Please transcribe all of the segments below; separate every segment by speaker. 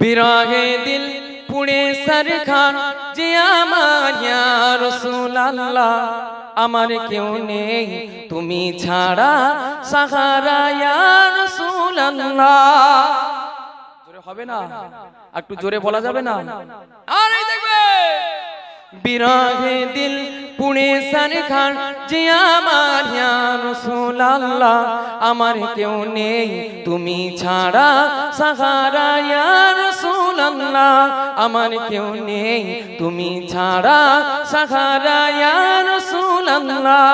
Speaker 1: বিরহে দিল পুড়ে সরখান যে আমার ইয়া রাসূলুল্লাহ আমার কেউ নেই তুমি ছাড়া সাহারা ইয়া রাসূলুল্লাহ। জোরে হবে না? একটু জোরে বলা যাবে না? আর এই দেখবে বিরহে দিল পুড়ে সরখান যে আমার ইয়া রাসূলুল্লাহ আমার কেউ নেই তুমি ছাড়া সাহারা ইয়া রাসূলুল্লাহ আমার কেউ নেই তুমি ছাড়া সাহারা ইয়া রাসূলুল্লাহ।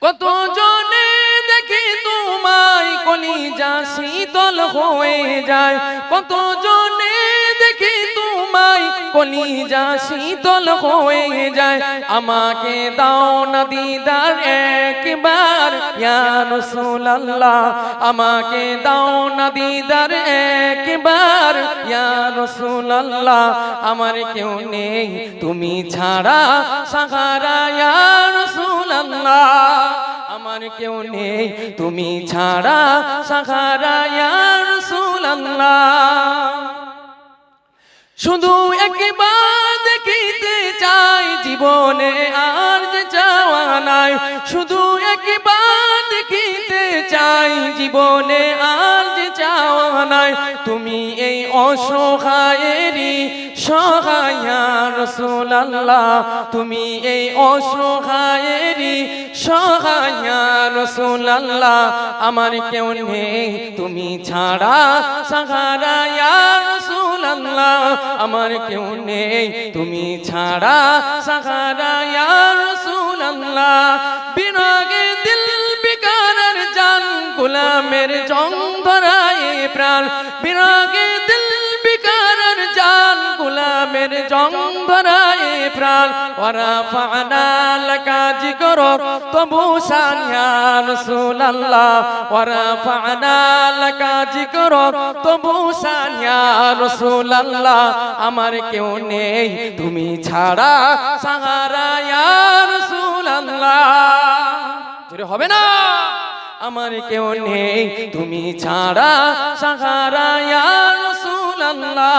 Speaker 1: কত জনে দেখি তোমায় কলিজা শীতল হয়ে যায়, কত জনে দেখি তোমায় কলিজা শীতল হয়ে যায়, আমাকে দাও না দিদার একবার ইয়া রাসূলুল্লাহ আমাকে দাও না দিদার একবার ইয়া রাসূলুল্লাহ আমার কেউ নেই তুমি ছাড়া সাহারা ইয়া রাসূলুল্লাহ আমার কেউ নেই তুমি ছাড়া সাহারা ইয়া রাসূলুল্লাহ। শুধু একবার দেখিতে চাই জীবনে আর যে চাওয়া নাই, শুধু একবার দেখিতে চাই জীবনে আর যে চাওয়া নাই, তুমি এই অসহায়েরই সহায় ইয়া রাসূলুল্লাহ তুমি এই অসহায়েরই সহায় ইয়া রাসূলুল্লাহ আমার কেউ নেই তুমি ছাড়া সাহারা ইয়া রাসূলুল্লাহ আমার কেউ নেই তুমি ছাড়া সাহারা ইয়া রাসূলুল্লাহ। বিরহে দিল বিকারার জান গোলামের জং ধরায় প্রাণ, বিরহে দিল বিকারার জান গোলামের জং ধরায় প্রাণ, ওয়ারাফা'না লাকা যিকরাক তবু শান ইয়া রাসূলুল্লাহ ওয়ারাফা'না লাকা যিকরাক তবু শান ইয়া রাসূলুল্লাহ আমার কেউ নেই তুমি ছাড়া সাহারা ইয়া রাসূলুল্লাহ। জোরে হবে না? আমার কেউ নেই তুমি ছাড়া সাহারা ইয়া রাসূলুল্লাহ।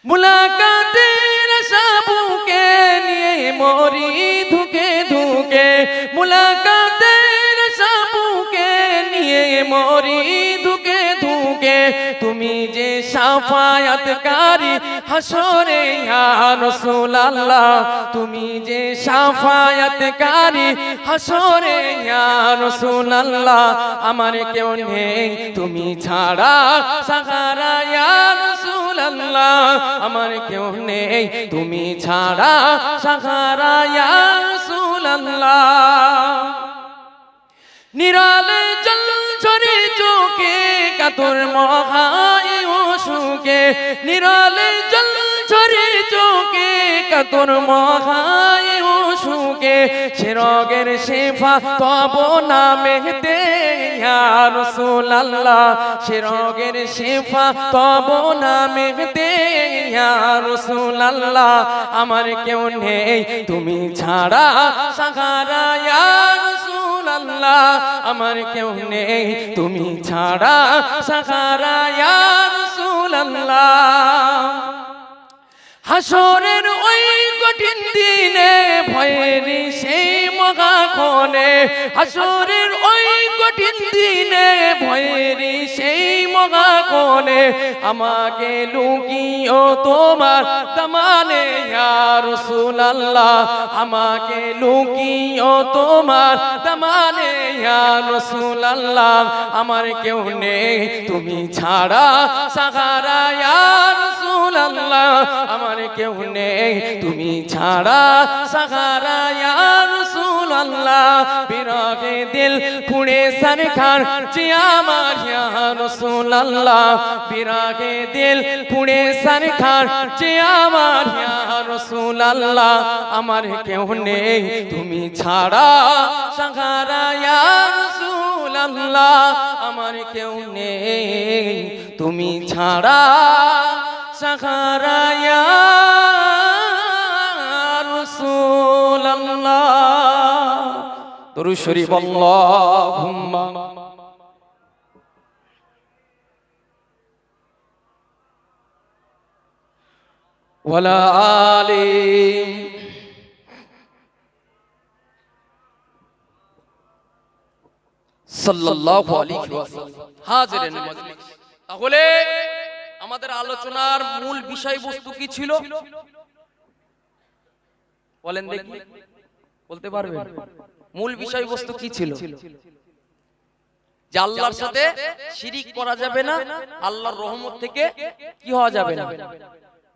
Speaker 1: মুলাকাতের আশা বুকে নিয়ে মরি ধুকে ধুকে, মুলাকাতের আশা বুকে নিয়ে মরি ধুকে ধুকে, তুমি যে শাফায়াতকারী হাসরে ইয়া রাসূলুল্লাহ তুমি যে শাফায়াতকারী হাসরে ইয়া রাসূলুল্লাহ আমার কেউ নেই তুমি ছাড়া সাহারা ইয়া রাসূলুল্লাহ আমার কেউ নেই তুমি ছাড়া সাহারা ইয়া রাসূলুল্লাহ। নিরালে জল ঝরে চোখে কাতর মহায় সুখে, নিরালে জল ঝরে চোখে কাতর মহায় সুখে, সে রোগের শেফা তব নামেতে ইয়া রাসূলুল্লাহ সে রোগের শেফা তব নামেতে ইয়া রাসূলুল্লাহ আমার কেউ নেই তুমি ছাড়া সাহারা ইয়া রাসূলুল্লাহ আমার কেউ নেই তুমি ছাড়া সাহারা ইয়া রাসূলুল্লাহ। হাসরের ওই কঠিন দিনে ভয়ের সেই মহাক্ষণে, হাসরের ওই কঠিন দিনে ভয়ের সেই মহাক্ষণে, আমাকে লুকিও তোমার দামানে ইয়া রাসূলুল্লাহ আমাকে লুকিও তোমার দামানে ইয়া রাসূলুল্লাহ আমার কেউ নেই তুমি ছাড়া সাহারা ইয়া রাসূলুল্লাহ আমার কেউ নেই তুমি ছাড়া সাহারা ইয়া রাসূলুল্লাহ। বিরহে দিল পুড়ে সরখান যে আমার ইয়া রাসূলুল্লাহ বিরহে দিল পুড়ে সরখান যে আমার ইয়া রাসূলুল্লাহ আমার কেউ নেই তুমি ছাড়া সাহারা ইয়া রাসূলুল্লাহ আমার কেউ নেই তুমি ছাড়া সাহারা ইয়া রাসূলুল্লাহ। দরুদ শরীফ আল্লাহুম্মা ওয়ালা আলি সাল্লাল্লাহু আলাইহি ওয়াসাল্লাম। হাজিরিন মাজলিস, তাহলে আমাদের আলোচনার মূল বিষয়বস্তু কি ছিল বলেন দেখি, বলতে পারবেন? মূল বিষয়বস্তু কি ছিল? যে আল্লাহর সাথে শিরিক করা যাবে না, আল্লাহর রহমত থেকে কি হওয়া যাবে না,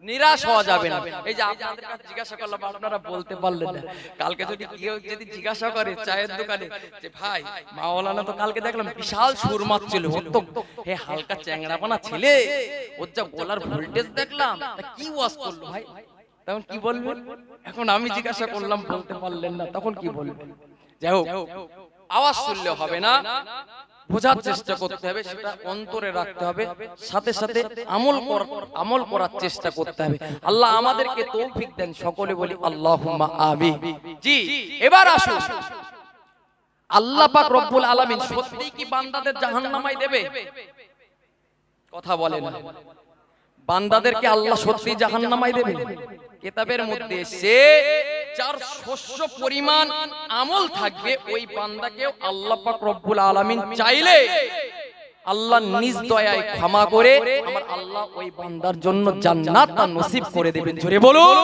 Speaker 1: নিরাশ হওয়া যাবে না। এই যে আপনাদের কাছে জিজ্ঞাসা করলাম, আপনারা বলতে পারলেন না। কালকে যদি কেউ যদি জিজ্ঞাসা করে চায়ের দোকানে যে ভাই মাওলানা তো কালকে দেখলাম বিশাল সুর মারছিল, ওর তো হে হালকা চ্যাংড়াপানা ছেলে, ওর যা গলার ভোল্টেজ দেখলাম, তা কি ওয়াজ করলো ভাই, তখন কি বলবেন? এখন আমি জিজ্ঞাসা করলাম বলতে পারলেন না, তখন কি বলবেন? যাই হোক, আওয়াজ শুনলে হবে না, বোঝার চেষ্টা করতে হবে, সেটা অন্তরে রাখতে হবে, সাথে সাথে আমল করার চেষ্টা করতে হবে। আল্লাহ আমাদেরকে তৌফিক দেন, সকলে বলি আল্লাহুম্মা আমিন। জি, এবার আসুন, আল্লাহ পাক রব্বুল আলামিন সত্যিই কি বান্দাদের জাহান্নামায় দেবে? কথা বলেন, বান্দাদেরকে আল্লাহ সত্যি জাহান্নামায় দেবে? কিতাবের মধ্যে এসেছে যার শস্য পরিমাণ আমল থাকবে ওই বান্দাকেও আল্লাহ পাক রব্বুল আলামিন চাইলে আল্লাহ নিজ দয়ায় ক্ষমা করে আমার আল্লাহ ওই বান্দার জন্য জান্নাত নসিব করে দেবেন। জোরে বলুন।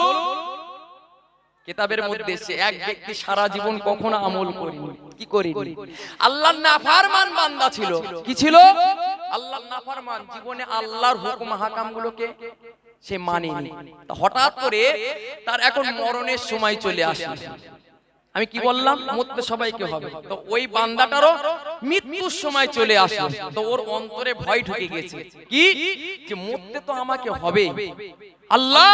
Speaker 1: কিতাবের মধ্যে এসেছে এক ব্যক্তি সারা জীবন কখনো আমল করেনি, কি করেনি, আল্লাহর নাফরমান বান্দা ছিল। কি ছিল? আল্লাহর নাফরমান, জীবনে আল্লাহর হুকুম হাকামগুলোকে সে মানেনি। হঠাৎ করে তার এখন মরণের সময় চলে আসে। আমি কি বললাম? মরতে সবাইকে হবে, তো ওই বান্দাটারও মৃত্যুর সময় চলে আসলো। তো ওর অন্তরে ভয় ঢুকে গেছে, কি যে মরতে তো আমাকে হবে, আল্লাহ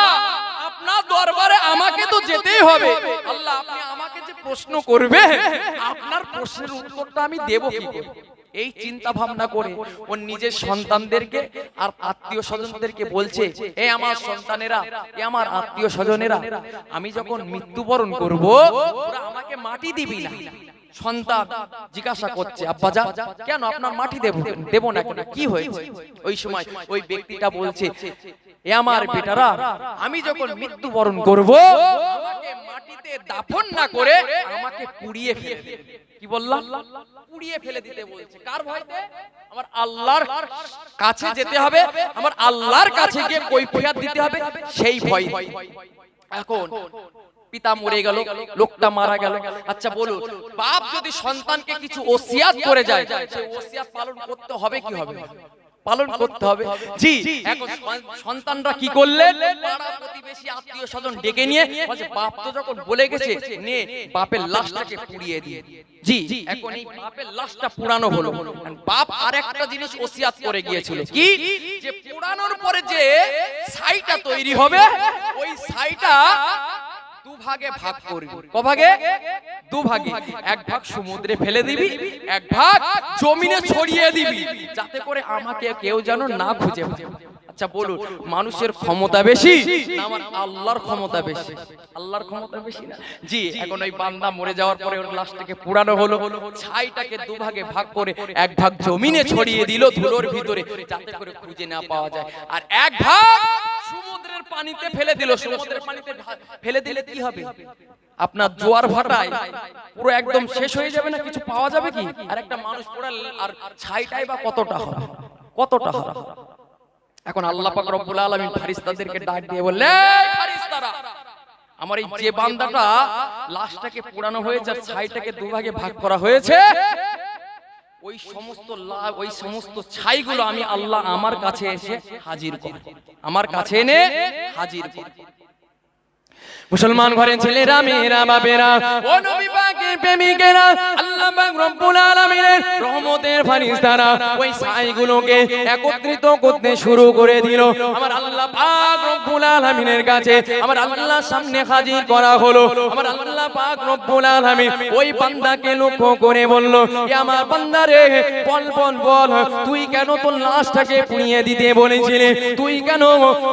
Speaker 1: আপনার দরবারে আমাকে তো যেতেই হবে, আল্লাহ আপনি আমাকে যে প্রশ্ন করবে আপনার প্রশ্নের উত্তরটা আমি দেব কি করে? এই চিন্তা ভাবনা করে ও নিজের সন্তানদেরকে আর আত্মীয় স্বজনদেরকে বলছে, এ আমার সন্তানেরা, এ আমার আত্মীয় স্বজনেরা, আমি যখন মৃত্যুবরণ করব তোরা আমাকে মাটি দিবি না। সন্তান জিজ্ঞাসা করছে, আব্বাজান কেন আপনার মাটি দেব না কেন, কি হয়েছে? ওই সময় ওই ব্যক্তিটা বলছে, এ আমার বেটারা, আমি যখন মৃত্যুবরণ করব আমাকে মাটিতে দাফন না করে আমাকে পুড়িয়ে ফেলে দেবে। কি বললাম? পুড়িয়ে ফেলে দিতে বলছে। কার ভয়তে? আমার আল্লাহর কাছে যেতে হবে, আমার আল্লাহর কাছে গিয়ে কৈফিয়ত দিতে হবে, সেই ভয়। এখন পিতা মরে গেল, লোকটা মারা গেল। আচ্ছা বলুন, বাপ যদি সন্তানকে কিছু ওসিয়াত করে যায়, সেই ওসিয়াত পালন করতে হবে কি হবে? পালন করতে হবে। জি, এখন সন্তানরা কি করলেন? পাড়া প্রতিবেশী আত্মীয় স্বজন ডেকে নিয়ে বলছে, বাপ তো যখন বলে গেছে নে বাপের লাশটাকে পুড়িয়ে দিয়ে। জি, এখন এই বাপের লাশটা পুরানো হলো। বাপ আরেকটা জিনিস ওসিয়াত করে গিয়েছিল, কি যে পুরানোর পরে যে ছাইটা তৈরি হবে ওই ছাইটা দুভাগে ভাগ করবি। কভাগে? দুভাগে। এক ভাগ সমুদ্রে ফেলে দিবি, এক ভাগ জমিনে ছড়িয়ে দিবি, যাতে করে আমাকে কেউ যেন না খুঁজে পায়। আচ্ছা বলুন, মানুষের ক্ষমতা বেশি না আমার আল্লাহর ক্ষমতা বেশি? আল্লাহর ক্ষমতা বেশি না? জি, এখন ওই বান্দা মরে যাওয়ার পরে ওর লাশটাকে পুরানো হলো, ছাইটাকে দুভাগে ভাগ করে এক ভাগ জমিনে ছড়িয়ে দিল ধুলোর ভিতরে, যাতে করে খুঁজে না পাওয়া যায়, আর এক ভাগ সমুদ্রের পানিতে ফেলে দিল। সমুদ্রের পানিতে ফেলে দিলে কি হবে? আপনার জোয়ার ভাটায় পুরো একদম শেষ হয়ে যাবে না, কিছু পাওয়া যাবে কি? আর একটা মানুষ পোড়াল আর ছাইটাই বা কতটা হবে, কতটা হবে? এখন আল্লাহ পাক রব্বুল আলামিন ফেরেশতাদেরকে ডাক দিয়ে বললেন, ফেরেশতারা, আমার এই যে বান্দাটা লাশটাকে পোড়ানো হয়েছে আর ছাইটাকে দুভাগে ভাগ করা হয়েছে, ওই সমস্ত ছাইগুলো আমি আল্লাহ আমার কাছে এসে হাজির করি, আমার কাছে এনে হাজির করি। মুসলমান ঘরের ছেলেরা, মেয়েরা, বাপেরা, ও নবী পাকের প্রেমিকেরা, আল্লাহ পাক রব্বুল আলামিনের রহমতের ফেরেশতারা ওই ছাইগুলোকে একত্রিত করতে শুরু করে দিল। আমার আল্লাহ পাক রব্বুল আলামিনের কাছে আমার আল্লাহর সামনে হাজির করা হলো। আমার আল্লাহ পাক রব্বুল আলামিন ওই বান্দাকে লক্ষ্য করে বলল, এ আমার বান্দা রে, বল বল বল, তুই কেন তোর লাশটাকে পুড়িয়ে দিতে বলেছিলি? তুই কেন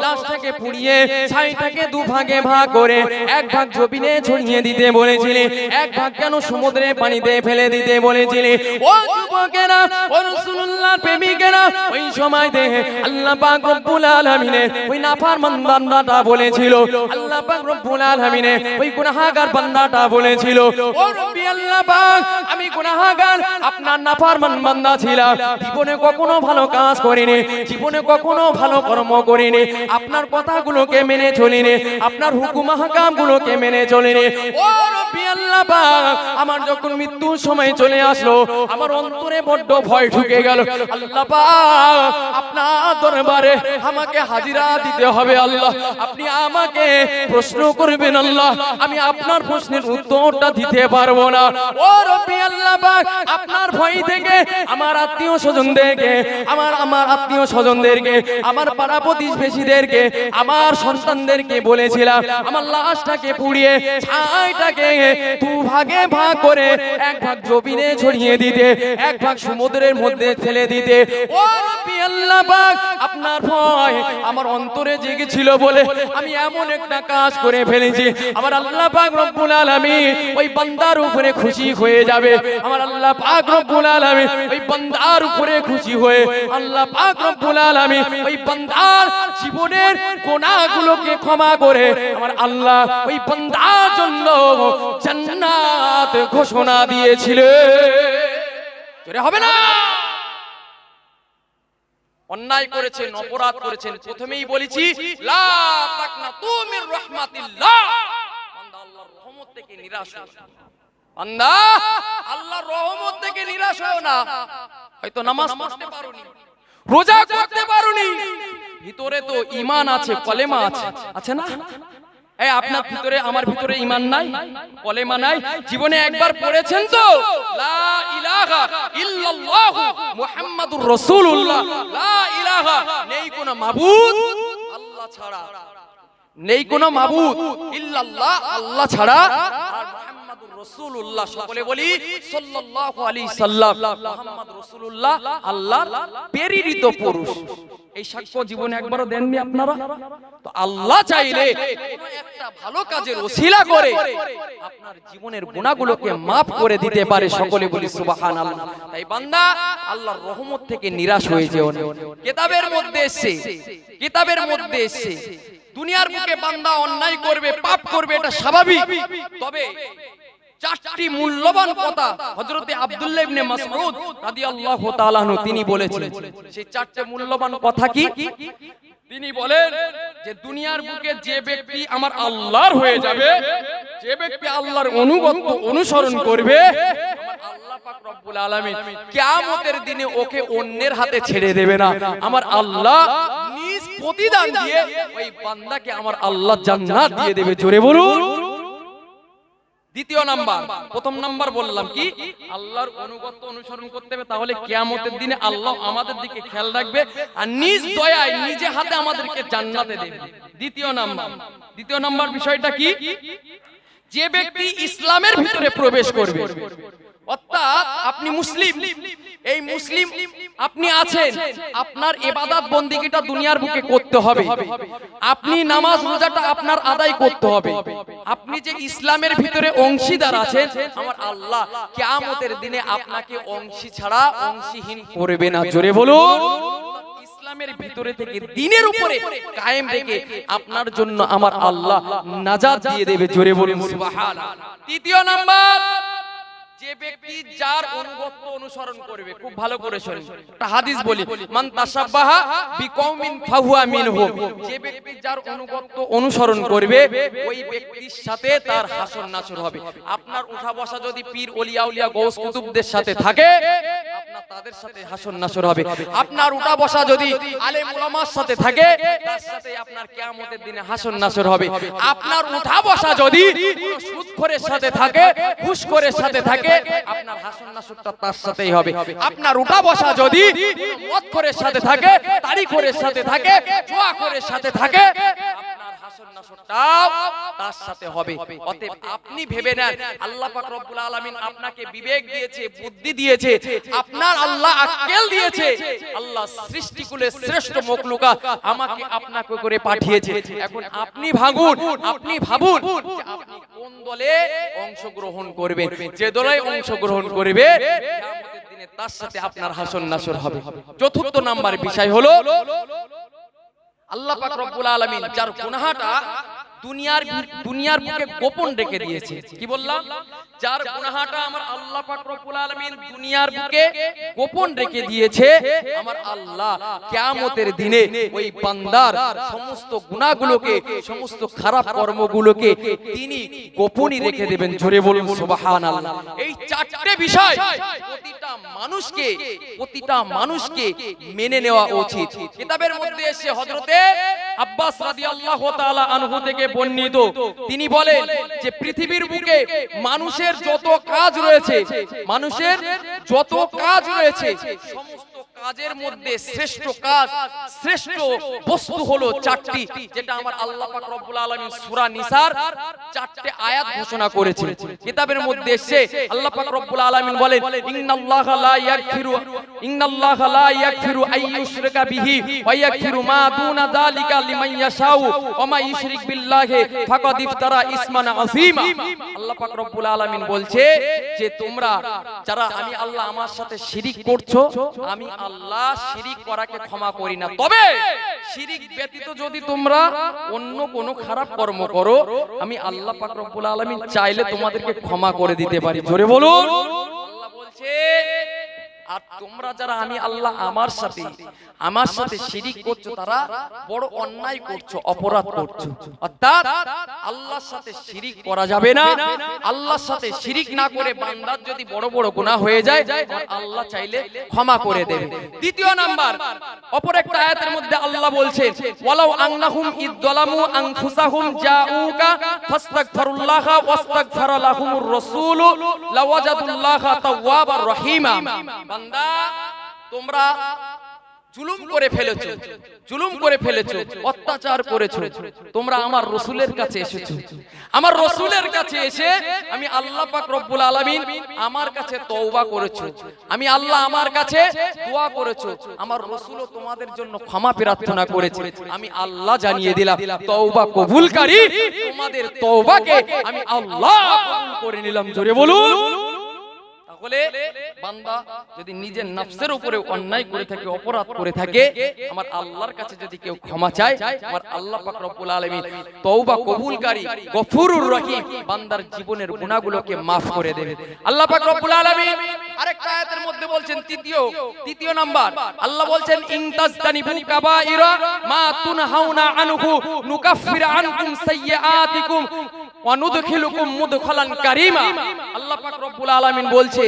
Speaker 1: লাশটাকে পুড়িয়ে ছাইটাকে দুভাগে ভাগ করে এক ভাগ জমিনে ছড়িয়ে দিতে বলেছিলি? এক ভাগ কেন সমুদ্রের পানিতে ফেলে ফেলে দিতে বলেছিলেন। ও যুবকেরা, ও রাসূলুল্লাহর প্রেমিকেরা, ওই সময় দেখে আল্লাহ পাক রব্বুল আলামিনের ওই নাফরমান বান্দাটা বলেছিল, আল্লাহ পাক রব্বুল আলামিনের ওই গুনাহগার বান্দাটা বলেছিল, ও রব্বি আল্লাহ পাক, আমি গুনাহগার, আপনার নাফরমান বান্দা ছিলাম, জীবনে কখনো ভালো কাজ করিনি, জীবনে কখনো ভালো কর্ম করিনি, আপনার কথাগুলোকে মেনে চলিনি, আপনার হুকুম আহকামগুলোকে মেনে চলিনি। ও রব্বি আল্লাহ পাক, আমার যখন মৃত্যুর সময় চলে আসলো, আমার অন্তরে বড্ড ভয় ঢুকে গেল। আল্লাহ পাক, আপনার দরবারে আমাকে হাজিরা দিতে হবে আল্লাহ, আপনি আমাকে প্রশ্ন করবেন আল্লাহ, আমি আপনার প্রশ্নের উত্তরটা দিতে পারবো না। ও রব্বি আল্লাহ পাক, আপনার ভয় থেকে আমার আত্মীয় স্বজনদেরকে, আমার আত্মীয় স্বজনদেরকে, আমার পাড়া প্রতিবেশীদেরকে, আমার সন্তানদেরকে বলেছিলাম আমার লাশটাকে পুড়িয়ে ছাইটাকে দু ভাগে ভাগ করে এক ভাগ জমিনে ছড়িয়ে দিতে, এক ভাগ সমুদ্রের মধ্যে ফেলে দিতে। ও রব্বি আল্লাহ পাক, আপনার ভয় আমার অন্তরে জেগেছিল বলে আমি এমন একটা কাজ করে ফেলেছি, আমার আল্লাহ পাক রব্বুল আলামিন ওই বান্দার উপরে খুশি হয়ে যাবে, আমার আল্লাহ পাক রব্বুল আলামিন ওই বান্দার উপরে খুশি হয়ে আল্লাহ পাক রব্বুল আলামিন ওই বান্দার জীবনের গুনাহগুলোকে ক্ষমা করে আমার আল্লাহ ওই বান্দার জন্য জান্নাত ঘোষণা দিয়েছিলেন। হবে না? অন্যায় করেছেন, অপরাধ করেছেন, প্রথমেই বলেছি লা তাকনাতু মির রাহমাতিল্লাহ, বান্দা আল্লাহর রহমত থেকে নিরাশ হও না, বান্দা আল্লাহর রহমত থেকে নিরাশ হও না। হয়তো নামাজ পড়তে পারোনি, রোজা করতে পারোনি, ভিতরে তো ঈমান আছে, কলেমা আছে, আছে না? এই আপনার ভিতরে আমার ভিতরে ঈমান নাই, কলেমা নাই, জীবনে একবার পড়েছেন তো লা ইলাহা ইল্লাল্লাহু মুহাম্মাদুর রাসূলুল্লাহ, লা ইলাহা, নেই কোনো মাবুদ আল্লাহ ছাড়া, নেই কোনো মাবুদ ইল্লাল্লাহ, আল্লাহ ছাড়া, আর মুহাম্মাদুর রাসূলুল্লাহ, সকলে বলি সাল্লাল্লাহু আলাইহি সাল্লাম, মুহাম্মদ রাসূলুল্লাহ আল্লাহর প্রেরিত পুরুষ। এই সাক্ষ্য জীবনে একবারও দেননি আপনারা? তো আল্লাহ চাইলে একটা ভালো কাজের ওসিলা করে আপনার জীবনের গুনাহগুলোকে maaf করে দিতে পারে, সকলে বলি সুবহানাল্লাহ। তাই বান্দা আল্লাহর রহমত থেকে নিরাশ হয়ে যেও না। কিতাবের মধ্যে এসেছে দুনিয়ার বুকে বান্দা অন্যায় করবে, পাপ করবে, এটা স্বাভাবিক, তবে চারটি মূল্যবান কথা হযরতে আব্দুল্লাহ ইবনে মাসউদ রাদিয়াল্লাহু তাআলা আনহু তিনি বলেছিলেন। সেই চারটি মূল্যবান কথা কি? তিনি বলেন যে দুনিয়ার বুকে যে ব্যক্তি আমার আল্লাহর হয়ে যাবে, যে ব্যক্তি আল্লাহর অনুগত অনুসরণ করবে, আমার আল্লাহ পাক রব্বুল আলামিন কিয়ামতের দিনে ওকে অন্যের হাতে ছেড়ে দেবে না, আমার আল্লাহ নিজ প্রতিদান দিয়ে ওই বান্দাকে আমার আল্লাহ জান্নাত দিয়ে দেবে। জোরে বলুন। দ্বিতীয় নাম্বার, প্রথম নাম্বার বললাম কি আল্লাহর অনুগত অনুসরণ করতে হবে, তাহলে কিয়ামতের দিনে আল্লাহ আমাদের দিকে খেয়াল রাখবে আর নিজ দয়ায় নিজে হাতে আমাদেরকে জান্নাতে দেবে। দ্বিতীয় নাম্বার বিষয়টা কি? যে ব্যক্তি ইসলামের ভিতরে প্রবেশ করবে, অর্থাৎ আপনি মুসলিম, এই মুসলিম আপনি আছেন, আপনার ইবাদত বন্দেগীটা দুনিয়ার বুকে করতে হবে, আপনি নামাজ রোজাটা আপনার আদায় করতে হবে, আপনি যে ইসলামের ভিতরে অংশীদার আছেন, আমার আল্লাহ কিয়ামতের দিনে আপনাকে অংশী ছাড়া অংশীহীন করবে না। জোরে বলুন। ইসলামের ভিতরে থেকে দ্বীনের উপরে কায়েম রেখে আপনার জন্য আমার আল্লাহ নাজাত দিয়ে দেবে। জোরে বলুন সুবহানাল্লাহ। তৃতীয় নাম্বার, যে ব্যক্তি যার অনুগত অনুসরণ করবে, খুব ভালো করে শুনুন, একটা হাদিস বলি, মান তাশাব্বাহা বিকওমিন ফাহুয়া মিনহুম, যে ব্যক্তি যার অনুগত অনুসরণ করবে ওই ব্যক্তির সাথে তার হাসর নাসর হবে। আপনার উঠা বসা যদি পীর ওলিয়া উলিয়া গৌস কুতুবদের সাথে থাকে, আপনার তাদের সাথে হাসর নাসর হবে। আপনার উঠা বসা যদি আলেম উলামার সাথে থাকে, তার সাথে আপনার কিয়ামতের দিনে হাসর নাসর হবে। আপনার উঠা বসা যদি সুদখোরের সাথে থাকে, ঘুষখোরের সাথে থাকে, আপনার হাসর নাসরটা তার সাথেই হবে। আপনার উঠা বসা যদি মদখোরের সাথে থাকে, তারিখোরের সাথে থাকে, জুয়াখোরের সাথে থাকে, আপনার হাসর নাসরটাও তার সাথে হবে। অতএব আপনি ভেবে নেন, আল্লাহ পাক রব্বুল আলামিন আপনাকে বিবেক দিয়েছে, বুদ্ধি দিয়েছে, আপনার আল্লাহ আক্কেল দিয়েছে। আল্লাহ সৃষ্টিকুলের শ্রেষ্ঠ মখলুকা আমাকে আপনাকে করে পাঠিয়েছে। এখন আপনি ভাবুন যে আপনি কোন দলে অংশগ্রহণ করবেন। যে দলে অংশগ্রহণ করবে কিয়ামতের দিনে তার সাথে আপনার হাসর নাসর হবে। চতুর্থ নাম্বার বিষয় হলো আল্লাহ পাক রব্বুল আলামিন যার গুনাহটা দুনিয়ার বুকে গোপন রেখে দিয়েছে। কি বললাম? যার গুনাহটা আমার আল্লাহ পাক রব্বুল আলামিন দুনিয়ার বুকে গোপন রেখে দিয়েছে, আমার আল্লাহ কিয়ামতের দিনে ওই বান্দার সমস্ত গুনাহগুলোকে, সমস্ত খারাপ কর্মগুলোকে তিনি গোপনই রেখে দেবেন। জোরে বলুন সুবহানাল্লাহ। এই চারটি বিষয় প্রতিটা মানুষকে মেনে নেওয়া উচিত। কিতাবের মধ্যে এসে হযরতে আব্বাস রাদিয়াল্লাহু তাআলা আনহু থেকে বর্ণিত, তিনি বলেন যে পৃথিবীর বুকে মানুষের যত কাজ রয়েছে, সমস্ত কাজের মধ্যে শ্রেষ্ঠ কাজ, শ্রেষ্ঠ বস্তু হলো চারটি, যেটা আমার আল্লাহ পাক রব্বুল আলামিন সূরা নিসার চারটি আয়াত ঘোষণা করেছে। কিতাবের মধ্যে এসে আল্লাহ পাক রব্বুল আলামিন বলেন, ইন্নাল্লাহা লা ইয়াগফিরু আইয়ুশরিকা বিহি ওয়া ইয়াগফিরু মা দুনা যালিকা লিমান ইয়াশাউ ওয়া মা ইউশরিক বিল্লাহি ফাকাদ ইফতারা ইসমান আযীমা। আল্লাহ পাক রব্বুল আলামিন বলছে যে তোমরা যারা আমি আল্লাহ আমার সাথে শিরিক করছো, আমি আল্লাহ শিরিক করাকে ক্ষমা করি না। তবে শিরিক ব্যতীত যদি তোমরা অন্য কোনো খারাপ কর্ম করো, আমি আল্লাহ পাক রব্বুল আলামিন চাইলে তোমাদেরকে ক্ষমা করে দিতে পারি। জোরে বলুন। আল্লাহ বলছে আর তোমরা যারা আমি আল্লাহ আমার সাথে শিরিক করছো, তারা বড় অন্যায় করছো, অপরাধ করছো। অর্থাৎ আল্লাহর সাথে শিরিক করা যাবে না। আল্লাহর সাথে শিরিক না করে বান্দার যদি বড় বড় গুনাহ হয়ে যায়, আল্লাহ চাইলে ক্ষমা করে দেবে। দ্বিতীয় নাম্বার, অপর একটা আয়াতের মধ্যে আল্লাহ বলছেন, ওয়ালাউ আন্নাহুম ইযলামু আনফুসাহুম জাউকা ফাস্তাগফিরুল্লাহা ওয়াস্তাগফারা লাহুমুর রাসূলু লাওয়াজাদুল্লাহা তাওয়াবার রহিমা। বান্দা তোমরা জুলুম করে ফেলেছো, অত্যাচার করেছো, তোমরা আমার রাসূলের কাছে এসেছো, আমার রাসূলের কাছে এসে আমি আল্লাহ পাক রব্বুল আলামিন আমার কাছে তওবা করেছো, আমি আল্লাহ আমার কাছে দোয়া করেছো, আমার রাসূলও তোমাদের জন্য ক্ষমা প্রার্থনা করেছে। আমি আল্লাহ জানিয়ে দিলাম তওবা কবুলকারী, তোমাদের তওবাকে আমি আল্লাহ কবুল করে নিলাম। জোরে বলুন। তাহলে বান্দা যদি নিজের নফসের উপরে অন্যায় করে থাকে, অপরাধ করে থাকে, আমার আল্লাহর কাছে যদি কেউ ক্ষমা চায়, আমার আল্লাহ পাক রব্বুল আলামিন তওবা কবুলকারী গফুরুর রহিম, বান্দার জীবনের গুনাহগুলোকে maaf করে দেবে। আল্লাহ পাক রব্বুল আলামিন আরেকটা আয়াতের মধ্যে বলছেন, তৃতীয় নাম্বার আল্লাহ বলছেন, ইনতাজতানিবু কাবাইরা মা তুনহাউনা আনহু নুকাফির আনকুম সাইয়্যাতিকুম ওয়া নুদখিলুকুম মুদখালান কারীমা। আল্লাহ পাক রব্বুল আলামিন বলছে,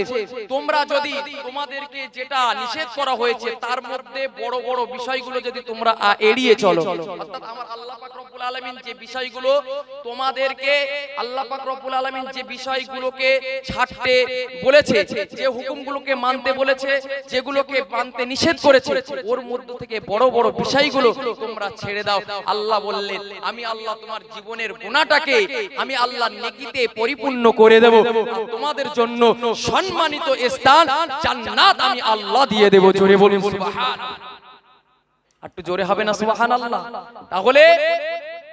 Speaker 1: তোমরা যদি তোমাদেরকে যেটা নিষেধ করা হয়েছে তার মধ্যে বড় বড় বিষয়গুলো যদি তোমরা এড়িয়ে চলো, অর্থাৎ আমার আল্লাহ পাক রব্বুল আলামিন যে বিষয়গুলো তোমাদেরকে, আল্লাহ পাক রব্বুল আলামিন যে বিষয়গুলোকে ছাড়তে বলেছে, যে হুকুমগুলোকে মানতে বলেছে, যেগুলোকে মানতে নিষেধ করেছে, ওর মধ্য থেকে বড় বড় বিষয়গুলো তোমরা ছেড়ে দাও। আল্লাহ বললেন, আমি আল্লাহ তোমার জীবনের গুনাহটাকে আমি আল্লাহ নেকিতে পরিপূর্ণ করে দেব, আর তোমাদের জন্য সম্মানিত স্থান জান্নাত আমি আল্লাহ দিয়ে দেব। জোরে বলুন সুবহানাল্লাহ। একটু জোরে হবে না সুবহানাল্লাহ? তাহলে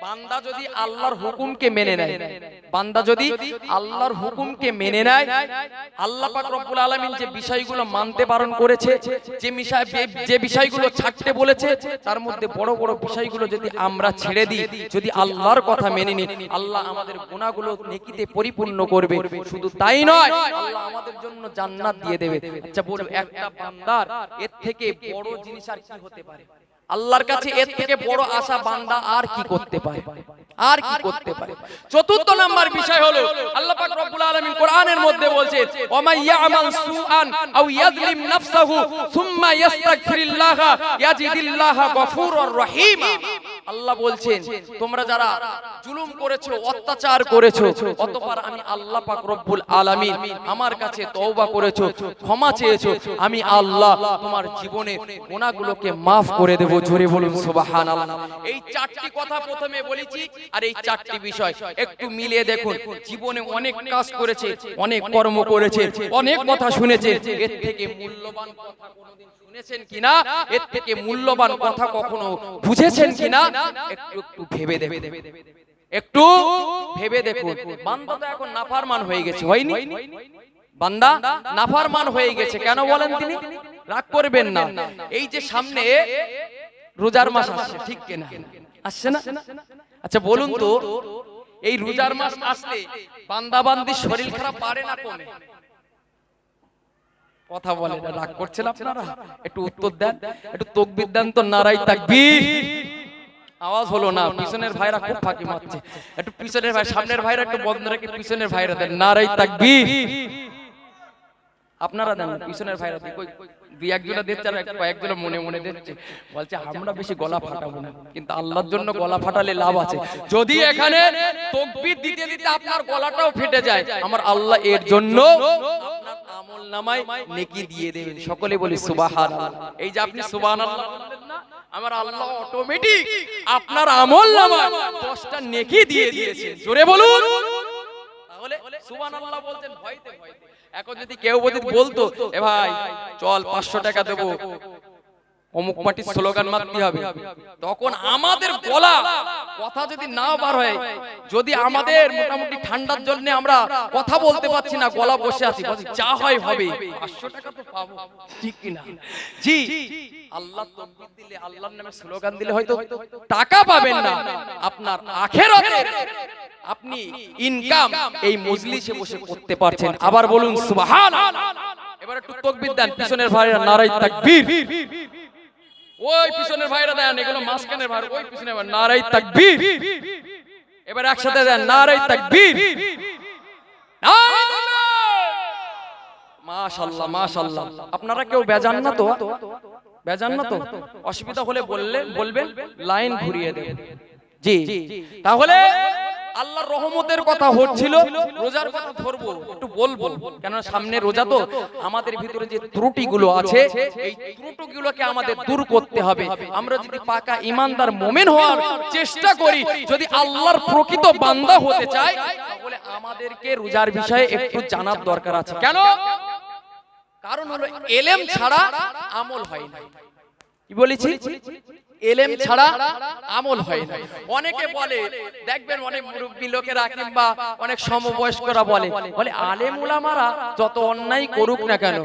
Speaker 1: বান্দা যদি আল্লাহর হুকুমকে মেনে নেয়, আল্লাহ পাক রব্বুল আলামিন যে বিষয়গুলো মানতে বারণ করেছে, যে বিষয়গুলো ছাড়তে বলেছে, তার মধ্যে বড় বড় বিষয়গুলো যদি আমরা ছেড়ে দিই, যদি আল্লাহর কথা মেনে নিই, আল্লাহ আমাদের গুনাহগুলো নেকিতে পরিপূর্ণ করবে। শুধু তাই নয়, আল্লাহ আমাদের জন্য জান্নাত দিয়ে দেবে। আচ্ছা বলুন, একটা বান্দার এর থেকে বড় জিনিস আর কি হতে পারে? আল্লাহর কাছে এর থেকে বড় আশা বান্দা আর কি করতে পারে? চতুর্থ নাম্বার বিষয় হলো, আল্লাহ পাক রব্বুল আলামিন কোরআনের মধ্যে বলছেন, ওয়া মান ইয়ামাল সুআন আও ইয়াযলিম নাফসাহু সুম্মা ইস্তাগফিরিল্লাহা ইয়াজিদিল্লাহা গফুরুর রহিমা। আল্লাহ বলছেন তোমরা যারা জুলুম করেছো, অত্যাচার করেছো, অতঃপর আমি আল্লাহ পাক রব্বুল আলামিন আমার কাছে তওবা করেছো, ক্ষমা চেয়েছো, আমি আল্লাহ তোমার জীবনের গুনাহগুলোকে maaf করে দেব। জোরে বলুন সুবহানাল্লাহ। এই চারটি কথা প্রথমে বলেছি, আর এই চারটি বিষয় একটু মিলিয়ে দেখুন। জীবনে অনেক কাজ করেছে, অনেক কর্ম করেছে, অনেক কথা শুনেছে, এর থেকে মূল্যবান কথা কোনোদিন শুনেছেন কিনা, এর থেকে মূল্যবান কথা কখনো বুঝেছেন কিনা, একটু একটু ভেবে দেখুন, একটু ভেবে দেখুন। বান্দা তো এখন নাফরমান হয়ে গেছে, হয়নি? বান্দা নাফরমান হয়ে গেছে কেন বলেন তিনি? রাগ করবেন না, এই যে সামনে রোজার মাস আসছে, ঠিক কিনা? আসছে না? আচ্ছা বলুন তো, এই রোজার মাস আসলে বান্দা বান্দির শরীর খারাপ বাড়ে না কমে? কথা বলে না, রাগ করছেন আপনারা? একটু উত্তর দেন, একটু তাকবীর দেন তো, নারায়ে তাকবীর। আওয়াজ হলো না, পিছনের ভাইরা খুব ফাঁকি মারছে। একটু পিছনের ভাই, সামনের ভাইরা একটু বন্ধ রেখে পিছনের ভাইরা দেন নারায়ে তাকবীর। আপনারা দেন, পিছনের ভাইরা দিই, কই দুই একজনা দিচ্ছে, আর কয়েকজনা মনে মনে দিচ্ছে, বলছে আমরা বেশি গলা ফাটাবো না, কিন্তু আল্লাহর জন্য গলা ফাটালে লাভ আছে। যদি এখানে তাকবীর দিতে দিতে আপনার গলাটাও ফেটে যায়, আমার আল্লাহ এর জন্য আপনার আমলনামায় নেকি দিয়ে দেবেন। সকলে বলি সুবহানাল্লাহ। এই যে আপনি সুবহানাল্লাহ বললেন না, আমার আল্লাহ অটোমেটিক আপনার আমলনামায় 10টা নেকি দিয়ে দিয়েছেন। জোরে বলুন। তাহলে সুবহানাল্লাহ বলতেন ভয়তে ভয়তে। এখন যদি কেউ বলতো, এ ভাই চল 500 টাকা দেবো, অমুক পার্টির স্লোগান মারতে হবে, তখন আমাদের গলা কথা যদি না বার হয়, যদি আমাদের মোটামুটি ঠান্ডার জন্য আমরা কথা বলতে পারছি না, গলা বসে আছি, যা হয় হবে, 500 টাকা তো পাবো, ঠিক কিনা? জি, আল্লাহ তাকবীর দিলে, আল্লাহর নামে স্লোগান দিলে হয়তো টাকা পাবেন না, আপনার আখিরাতে আপনি ইনকাম এই মজলিসে বসে করতে পারছেন। আবার বলুন সুবহানাল্লাহ। এবার একটু তাকবীর দেন, পিছনের ভাইরা নারায়ে তাকবীর। ওই পিছনের ভাইরা দেন, এগুলো মাঝখানের ভাই, ওই পিছনের ভাই নারায়ে তাকবীর। এবার একসাথে দেন নারায়ে তাকবীর। মাশাআল্লাহ মাশাআল্লাহ। আপনারা কেউ বেজান না তো? বেজান না তো? অসুবিধা হলে বলবেন, লাইন ঘুরিয়ে দেন। জি, তাহলে আল্লাহর রহমতের কথা হচ্ছিল, রোজার কথা ধরবো, একটু বলবো, কেন সামনে রোজা তো। আমাদের ভিতরে যে ত্রুটিগুলো আছে, এই ত্রুটিগুলোকে আমাদের দূর করতে হবে। আমরা যদি পাকা ঈমানদার মুমিন হওয়ার চেষ্টা করি, যদি আল্লাহর প্রকৃত বান্দা হতে চাই, তাহলে আমাদেরকে রোজার বিষয়ে একটু জানার দরকার আছে। কেন? কারণ হলো ইলম ছাড়া আমল হয় না। কি বলেছি? ইলম ছাড়া আমল হয় না। অনেকে বলে, দেখবেন অনেক মুরব্বী লোকেরা কিংবা অনেক সমবয়স্করা বলে আলেম উলামারা যত অন্যায় করুক না কেন,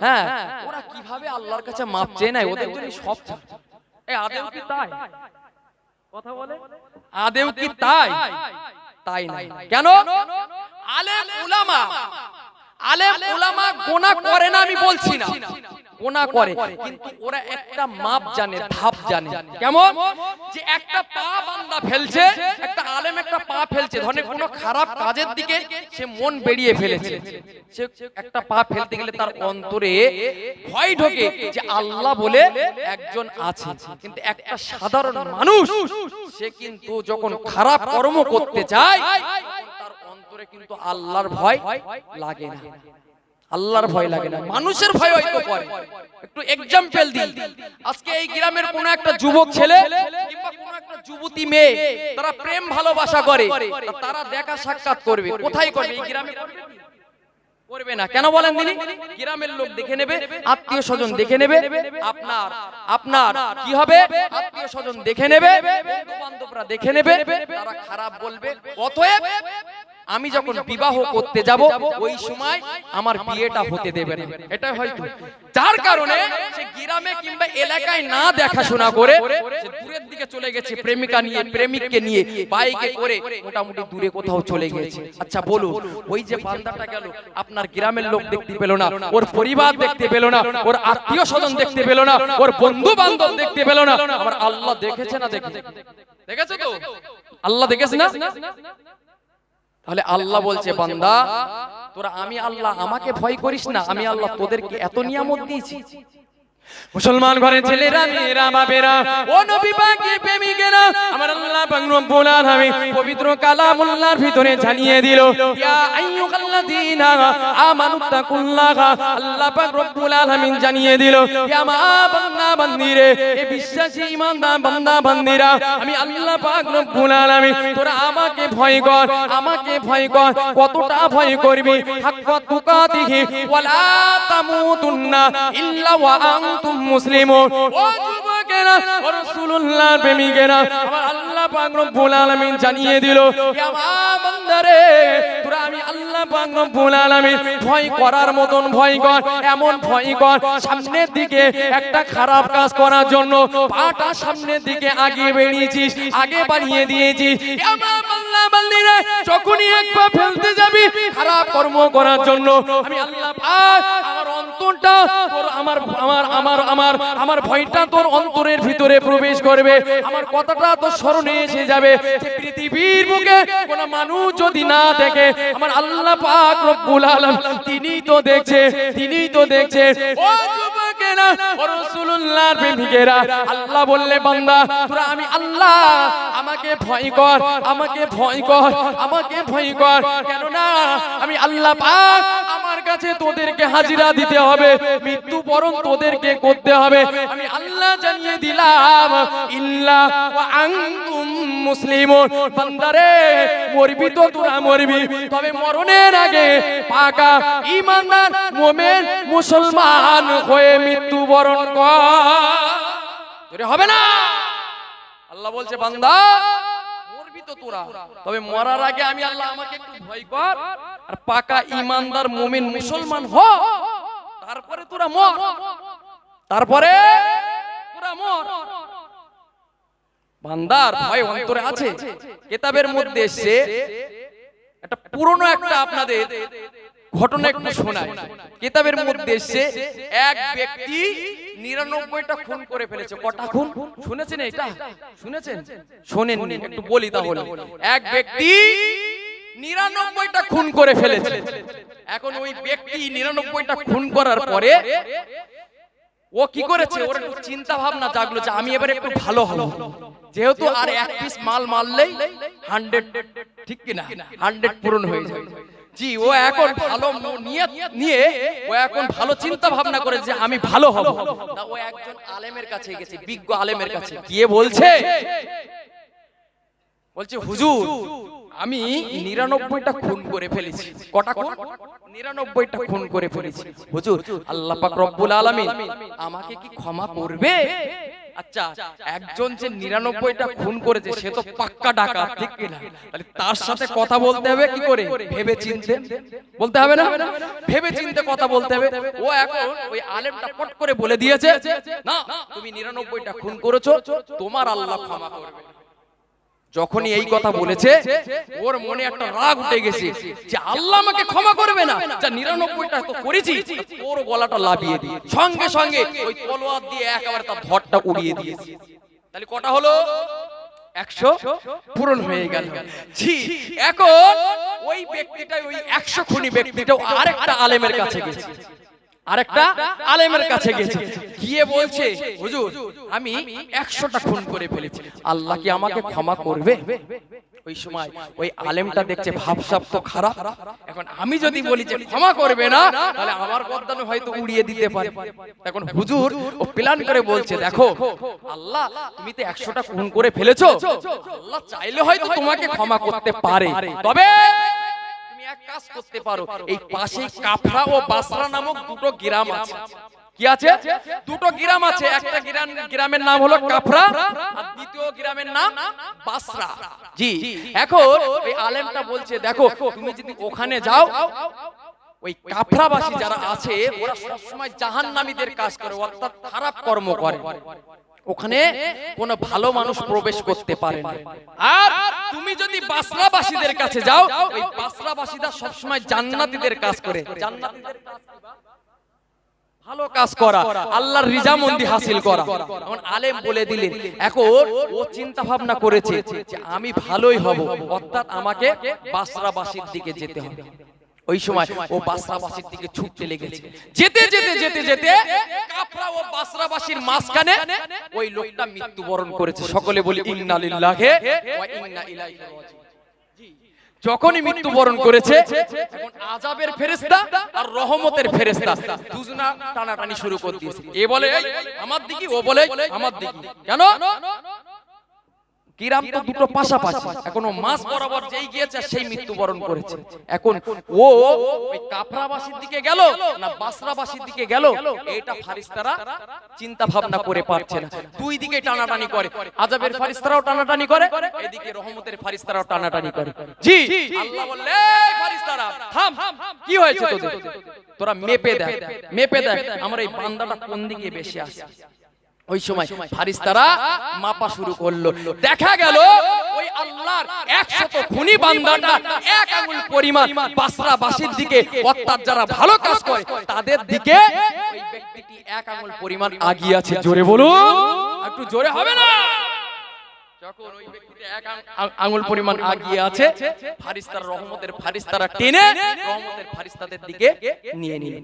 Speaker 1: হ্যাঁ, ওরা কিভাবে আল্লাহর কাছে মাপ চেয়ে নেয়, ওদের জন্য সব ছাড়। এই আদেও কি তাই? কথা বলে, আদেও কি তাই? তাই না। কেন? আলেম উলামা গুনাহ করে না আমি বলছি না, গুনাহ করে, কিন্তু ওরা একটা মাপ জানে, ধাপ জানে। কেমন? যে একটা পা বান্দা ফেলছে, একটা আলেম একটা পা ফেলছে, ধরে কোনো খারাপ কাজের দিকে সে মন বেরিয়ে ফেলেছে, সে একটা পা ফেলতে গেলে তার অন্তরে ভয় ঢোকে যে আল্লাহ বলে একজন আছে। কিন্তু একটা সাধারণ মানুষ সে কিন্তু যখন খারাপ কর্ম করতে চায়, তার অন্তরে কিন্তু আল্লাহর ভয় লাগে না, আল্লাহর ভয় লাগে না, মানুষের ভয় হয়তো করে। একটু এক্সাম্পল দিই, আজকে এই গ্রামের কোন একটা যুবক ছেলে কিংবা কোন একটা যুবতী মেয়ে, তারা প্রেম ভালোবাসা করে, তারা দেখা সাক্ষাৎ করবে, কোথায় করবে? এই গ্রামে করবে না। কেন বলেন তিনি? গ্রামের লোক দেখে নেবে, আত্মীয় স্বজন দেখে নেবে, আপনার কি হবে? আত্মীয় স্বজন দেখে নেবে, বন্ধু বান্ধবরা দেখে নেবে, তারা খারাপ বলবে। অতএব আমি যখন বিবাহ করতে যাব, ওই সময় আমার বিয়েটা হতে দেবে না। এটা হয়তো যার কারণে সে গ্রামে কিংবা এলাকায় না দেখাশোনা করে সে দূরের দিকে চলে গেছে, প্রেমিকা নিয়ে, প্রেমিককে নিয়ে বাইকে করে মোটামুটি দূরে কোথাও চলে গেছে। আচ্ছা বলুন, ওই যে বান্দাটা গেল, আপনার গ্রামের লোক দেখতে পেল না, ওর পরিবার দেখতে পেল না, ওর আত্মীয় স্বজন দেখতে পেল না, ওর বন্ধু বান্ধব দেখতে পেল না, আবার আল্লাহ দেখেছে না? দেখেছে তো? আল্লাহ দেখেছে না? তাহলে আল্লাহ বলছে, বান্দা তোরা, আমি আল্লাহ, আমাকে ভয় করিস না, আমি আল্লাহ তোদেরকে এত নিয়ামত দিয়েছি, মুসলমান ঘরের ছেলেরা মেয়েরা বাপেরা ও নবী পাকের প্রেমিকেরা আমার আল্লাহ পাক রব্বুল আলামিন পবিত্র কালামুল্লাহর ভিতরে জানিয়ে দিল ইয়া আইয়ুহাল্লাযীনা আমানুত্তাকুল্লাহ আল্লাহ পাক রব্বুল আলামিন জানিয়ে দিল ইয়া মা বান্দা বান্দিরে এ বিশ্বাসী ঈমানদার বান্দা বান্দিরা আমি আল্লাহ পাক রব্বুল আলামিন তোরা আমাকে ভয় কর কতটা ভয় করবি হাক্কা তুকাতিহি ওয়ালা তামুতুন্না ইল্লা ওয়া আনতুম মুসলিমুন ও যুবকেরা ও রাসূলুল্লাহর প্রেমিকেরা আমার আল্লাহ পাক রব্বুল আলামিন জানিয়ে দিল ইয়া মা বান্দারে তোরা আমি আল্লাহ পাক রব্বুল আলামিন ভয় করার মতন ভয় কর এমন ভয় কর সামনের দিকে একটা খারাপ কাজ করার জন্য পাটা সামনের দিকে আগে বেরিয়েছিস আগে বাড়িয়ে দিয়েছিস ইয়া মা বান্দা বান্দিরা যখনই এক পা ফেলতে যাবি খারাপ কর্ম করার জন্য আমি আল্লাহ পাক আমার অন্তরটা তোর আমার ভয়টা তোর অন্তরের ভিতরে প্রবেশ করবে আমার কথাটা তোর স্মরণে এসে যাবে যে পৃথিবীর বুকে কোন মানুষ যদি না দেখে আমার আল্লাহ পাক রব্বুল আলামিন তিনিই তো দেখছে ও যুবকেরা ও রাসূলুল্লাহর প্রেমিকেরা আল্লাহ বললে বান্দা তোরা আমি আল্লাহ আমাকে ভয় কর কেন না আমি আল্লাহ পাক আমার কাছে তোদেরকে হাজিরা দিতে হবে মৃত্যু বরণ তোদেরকে করতে হবে আমি আল্লাহ জানিয়ে দিলাম ইল্লা ওয়া আনতুম মুসলিমুন বান্দারে মরবি তো তোরা মরবি তবে মরণের আগে পাকা ঈমানদার মুমিন মুসলমান হয়ে মৃত্যু বরণ কর হবে না আল্লাহ বলছে বান্দা মরবি তো তোরা তবে মরার আগে আমি আল্লাহ আমাকে একটু ভয় কর আর পাকা ঈমানদার মুমিন মুসলমান হ তারপরে তোরা মর বান্দার ভয় অন্তরে আছে কিতাবের মধ্যে এসে একটা পুরনো একটা আপনাদের ঘটনা একটু শোনায় কিতাবের মধ্যে এসে এক ব্যক্তি 99টা খুন করে ফেলেছে কটা খুন শুনেছেন এটা শোনেননি একটু বলি তাহলে এক ব্যক্তি 99টা খুন করে ফেলেছে এখন ওই ব্যক্তি 99টা খুন করার পরে ও কি করেছে ওর একটু চিন্তা ভাবনা জাগলো যে আমি এবারে একটু ভালো হব যেহেতু আর এক পিস মাল মারলেই 100 ঠিক কি না 100 পূরণ হয়ে যাবে জি ও এখন ভালো নিয়ত নিয়ে ও এখন ভালো চিন্তা ভাবনা করে যে আমি ভালো হব তা ও একজন আলেমের কাছে গেছে বিজ্ঞ আলেমের কাছে গিয়ে বলছে হুজুর আমি 99টা খুন করে ফেলেছি কটা খুন 99টা খুন করে ফেলেছি হুজুর আল্লাহ পাক রব্বুল আলামিন আমাকে কি ক্ষমা করবে আচ্ছা একজন যে 99টা খুন করেছে সে তো পাক্কা ডাকাত ঠিক কি না তাহলে তার সাথে কথা বলতে হবে কি করে ভেবে চিন্তে বলতে হবে না ভেবে চিন্তে কথা বলতে হবে ও এখন ওই আলেমটা পট করে বলে দিয়েছে না তুমি 99টা খুন করেছো তোমার আল্লাহ ক্ষমা করবে যখনই এই কথা বলেছে ওর মনে একটা রাগ উঠে গেছে যে আল্লাহ আমাকে ক্ষমা করবে না যা 99টা তো করেছি ওর গলাটা লাবিয়ে দিয়ে সঙ্গে সঙ্গে ওই তলোয়ার দিয়ে একেবারে তার ধড়টা উড়িয়ে দিয়েছে তাহলে কটা হলো 100 পূরণ হয়ে গেল জি এখন ওই ব্যক্তিটা ওই 100 খুনি ব্যক্তিটাও আরেকটা আলেমের কাছে গেছে গিয়ে বলছে হুজুর আমি 100টা খুন করে ফেলেছি আল্লাহ কি আমাকে ক্ষমা করবে ওই সময় ওই আলেমটা দেখছে ভাবসাব তো খারাপ এখন আমি যদি বলি যে ক্ষমা করবে না তাহলে আমার গর্দান হয়তো উড়িয়ে দিতে পারে এখন হুজুর ও প্ল্যান করে বলছে দেখো আল্লাহ তুমি তো 100টা খুন করে ফেলেছো আল্লাহ চাইলে হয়তো তোমাকে ক্ষমা করতে পারে তবে এক কাজ করতে পারো এই পাশে কাফরা ও বাসরা নামক দুটো গ্রাম আছে কি আছে দুটো গ্রাম আছে একটা গ্রামের নাম হলো কাফরা আর দ্বিতীয় গ্রামের নাম বাসরা জি এখন এই আলেমটা বলছে দেখো তুমি যদি ওখানে যাও ওই কাফরাবাসী যারা আছে ওরা সব সময় জাহান্নামীদের কাজ করে অর্থাৎ খারাপ কর্ম করে ওখানে কোন ভালো মানুষ প্রবেশ করতে পারে না আর তুমি যদি বাসরাবাসীদের কাছে যাও ওই বাসরাবাসীরা সব সময় জান্নাতীদের কাজ করে জান্নাতীদের কাজ ভালো কাজ করা আল্লাহর রিজামন্দি হাসিল করা এখন আলেম বলে দিলেন এখন ও চিন্তা ভাবনা করেছে যে আমি ভালোই হব অর্থাৎ আমাকে বাসরাবাসীর দিকে যেতে হবে ওই সময় ও বাসরাবাসীর দিকে ছুটতে লেগেছে। যেতে যেতে যেতে যেতে কাফরা ও বাসরাবাসীর মাঝখানে ওই লোকটা মৃত্যুবরণ করেছে। সকলে বলি ইন্না লিল্লাহি ওয়া ইন্না ইলাইহি রাজিউন। যখনই মৃত্যুবরণ করেছে, এখন আযাবের ফেরেশতা আর রহমতের ফেরেশতা দুজনা টানাটানি শুরু করে দিয়েছে। এ বলে আমার দিকে, ও বলে আমার দিকে। কেন? কিরাম তো দুটো পাশাপাশি, এখনো মাস বরাবর যেই গিয়েছে সেই মৃত্যুবরণ করেছে। এখন ও ওই কাফরাবাসীর দিকে গেল না বাসরাবাসীর দিকে গেল, এটা ফারিস্তারা চিন্তা ভাবনা করে পারছে না। দুই দিকে টানাটানি করে, আযাবের ফারিস্তারাও টানাটানি করে, এদিকে রহমতের ফারিস্তারাও টানাটানি করে। জি আল্লাহ বললে, এই ফারিস্তারা থাম, কি হয়েছে তোদের? তোরা মেপে দেখ, মেপে দেখ আমার এই বান্দাটা কোন দিকে বেশি আসে। ওই সময় ফারিস্তারা মাপা শুরু করলো। দেখা গেল ওই আল্লাহর 100 খুনি বান্দাটা এক আঙ্গুল পরিমাণ বাসরাবাসীর দিকে, অর্থাৎ যারা ভালো কাজ করে তাদের দিকে ওই ব্যক্তিটি এক আঙ্গুল পরিমাণ আগিয়ে আছে। জোরে বলুন, একটু জোরে হবে না? যখন ওই ব্যক্তিটি এক আঙ্গুল পরিমাণ আগিয়ে আছে, ফারিস্তারা রহমতের ফারিস্তারা টেনে রহমতের ফারিস্তাদের দিকে নিয়ে নিয়ে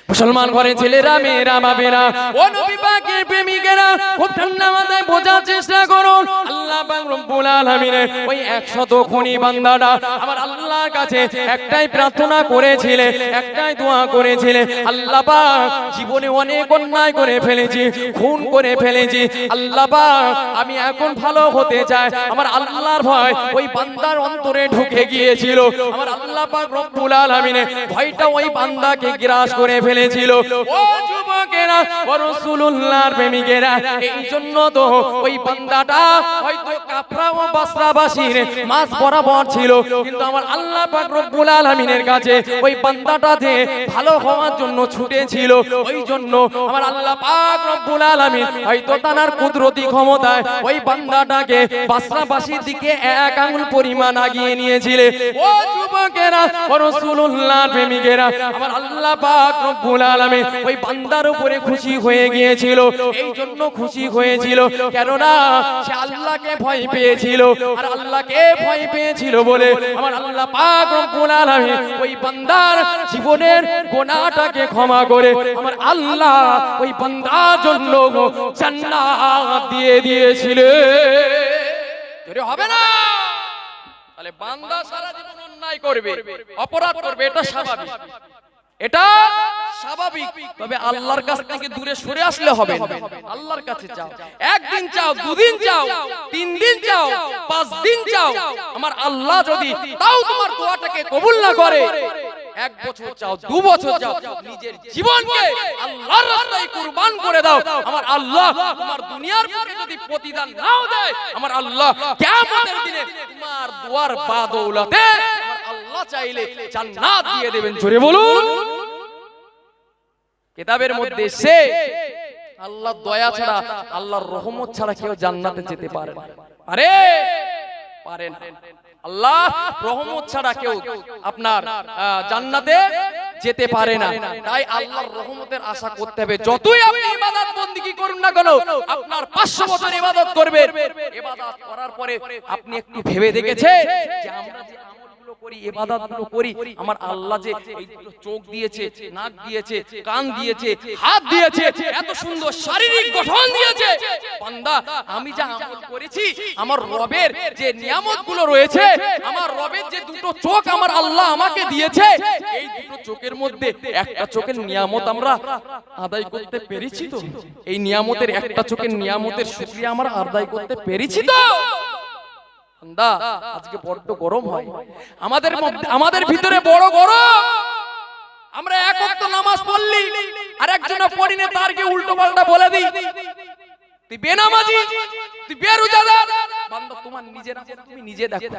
Speaker 1: মুসলমান ঘরে ছেলেরা মেয়েরা বাবেরা ও নবী পাকের প্রেমিকেরা খুব ঠান্ডা মাথায় বোঝার চেষ্টা করুন। আল্লাহ পাক রব্বুল আলামিনের ওই 100 খুনি বান্দাটা আমার আল্লাহর কাছে একটাই প্রার্থনা করেছিলে, একটাই দোয়া করেছিলে, আল্লাহ পাক জীবনে অনেক অন্যায় করে ফেলেছি, খুন করে ফেলেছি, আল্লাহ পাক আমি এখন ভালো হতে চাই। আমার আল্লাহর ভয় ওই বান্দার অন্তরে ঢুকে গিয়েছিল। আমার আল্লাহ পাক রব্বুল আলামিনের ভয়টা ওই বান্দাকে গ্রাস করে ফেলেছিল। ও যুবকেরা ও রাসূলুল্লাহর প্রেমিকেরা, এই জন্য তো ওই বান্দাটা হয়তো কাফরা ও বাসরাবাসীর মাঝ বরাবর ছিল, কিন্তু আমার আল্লাহ পাক রব্বুল আলামিনের কাছে ওই বান্দাটাতে ভালো হওয়ার জন্য ছুটেছিল। ওই জন্য আমার আল্লাহ পাক রব্বুল আলামিন হয়তো তার কুদরতি ক্ষমতায় ওই বান্দাটাকে বাসরাবাসীর দিকে এক আঙ্গুল পরিমাণ আগিয়ে নিয়েছিলে। ও যুবকেরা ও রাসূলুল্লাহর প্রেমিকেরা, আমার আল্লাহ পাক রব্বুল আলামিন ওই বান্দার উপরে খুশি হয়ে গিয়েছিল। এই জন্য খুশি হয়েছিল কেননা সে আল্লাহকে ভয় পেয়েছিল, আর আল্লাহকে ভয় পেয়েছিল বলে আমার আল্লাহ পাক রব্বুল আলামিন ওই বান্দার জীবনের গুনাহটাকে ক্ষমা করে আমার আল্লাহ ওই বান্দার জন্য জান্নাত দিয়ে দিয়েছিলেন। এর হবে না? তাহলে বান্দা সারা জীবন অন্যায় করবে, অপরাধ করবে, এটা স্বাভাবিক, এটা স্বাভাবিক। তবে আল্লাহর কাছ থেকে দূরে সরে আসলে হবে না। আল্লাহর কাছে চাও, একদিন চাও, দুদিন চাও, 3 দিন চাও, 5 দিন চাও, আমার আল্লাহ যদি তাও তোমার দোয়াটাকে কবুল না করে, 1 বছর চাও, 2 বছর চাও, নিজের জীবনকে আল্লাহর রাস্তায় কুরবান করে দাও, আমার আল্লাহ তোমার দুনিয়ার বুকে যদি প্রতিদান নাও দেয়, আমার আল্লাহ কিয়ামতের দিনে তোমার দোয়ার বাদৌলতে আমার আল্লাহ চাইলে জান্নাত দিয়ে দেবেন। জোরে বলুন। কিতাবের মধ্যে সে আল্লাহর দয়া ছাড়া, আল্লাহর রহমত ছাড়া কেউ জান্নাতে যেতে পারে না। পারে না। আল্লাহ রহমত ছাড়া কেউ আপনার জান্নাতে যেতে পারে না। তাই আল্লাহর রহমতের আশা করতে হবে। যতই আপনি ইবাদত বন্দেগী করুন না কেন, আপনার 500 বছর ইবাদত করবেন, ইবাদত করার পরে আপনি একটু ভেবে দেখেছেন যে আমরা যে আমলগুলো করি, ইবাদতগুলো করি, আমার আল্লাহ যে এই চোখ দিয়েছে, নাক দিয়েছে, কান দিয়েছে, হাত দিয়েছে, এত সুন্দর শারীরিক গঠন দিয়েছে, বান্দা আমি যা আমল করেছি, আমার রবের যে নিয়ামতগুলো রয়েছে, আমার রবের যে দুটো চোখ আমার আল্লাহ আমাকে দিয়েছে, এই দুটো চোখের মধ্যে একটা চোখের নিয়ামত আমরা আদায় করতে পেরেছি তো? এই নিয়ামতের একটা চোখের নিয়ামতের শুকরিয়া আমরা আদায় করতে পেরেছি তো? বান্দা আজকে বড্ড গরম হয় আমাদের ভিতরে, বড় গরম। আমরা এক ওয়াক্ত নামাজ পড়লি আর একজন পড়িনে তারকে উল্টো পাল্টা বলে দিই, তুই বেনামাজি, তুই বেরোজাদার। বান্দা তোমার নিজের তুমি নিজে দেখো।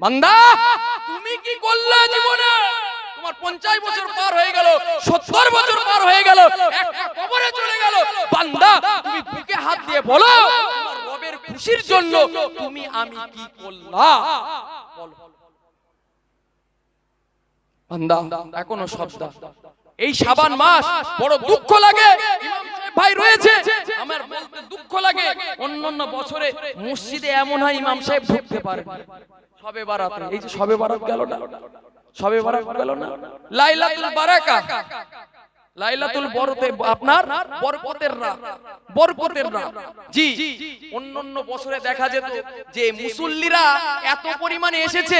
Speaker 1: বান্দা তুমি কি করলে জীবনে? তোমার 50 বছর পার হয়ে গেল, 70 বছর পার হয়ে গেল, একটা কবরে চলে গেল। বান্দা তুমি বুকে হাত দিয়ে বলো, তোমার রবের খুশির জন্য তুমি আমি কি করলাম? বলো বান্দা। এখনো শব্দ এই শাবান মাস বড় দুঃখ লাগে। ইমাম সাহেব ভাই রয়েছে, আমার বলতে দুঃখ লাগে। অন্যান্য বছরে মসজিদে এমন হয় ইমাম সাহেব ঢুকতে পারে, শবে বারাতে, এই যে শবে বারাত গেল না, সবে বরাত গেল না, লাইলাতুল বারাকা, লাইলাতুল বরতে আপনার বরকতের রাত, বরকতের রাত। জি, অন্যান্য বছরে দেখা যেত যে মুসল্লিরা এত পরিমাণে এসেছে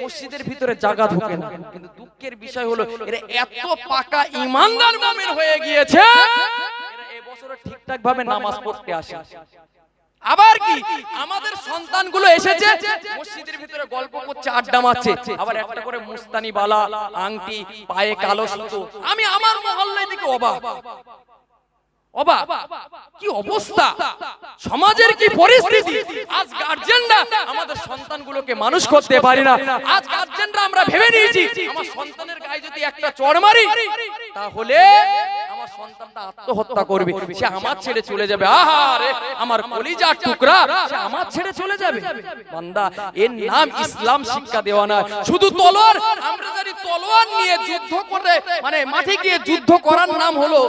Speaker 1: মসজিদের ভিতরে জায়গা ঢোকে না, কিন্তু দুঃখের বিষয় হলো এরা এত পাকা ঈমানদার মুমিন হয়ে গিয়েছে, এরা এই বছরে ঠিকঠাক ভাবে নামাজ পড়তে আসে। আবার কি আমাদের সন্তানগুলো এসেছে মসজিদের ভিতরে গল্প করছে, আড্ডা মারছে, আবার একটা করে মুস্তানি বালা, আংটি, পায়ে কালো সুতো। আমি আমার মহল্লায় থেকে অবাক, অবাক কি অবস্থা, সমাজের কি পরিস্থিতি। আজ গার্জিয়ানরা আমাদের সন্তানগুলোকে মানুষ করতে পারি না। আজ গার্জিয়ানরা আমরা ভেবে নিয়েছি আমার সন্তানের গায়ে যদি একটা চড় মারি তাহলে আমার সন্তানটা আত্মহত্যা করবে, সে আমার ছেড়ে চলে যাবে। আহারে আমার কলিজার টুকরা, সে আমার ছেড়ে চলে যাবে। বান্দা, এর নাম ইসলাম শিক্ষা দেওয়া না। শুধু তলোয়ার, আমরা জানি তলোয়ার নিয়ে যুদ্ধ করে, মানে মাঠে গিয়ে যুদ্ধ করার নাম হলো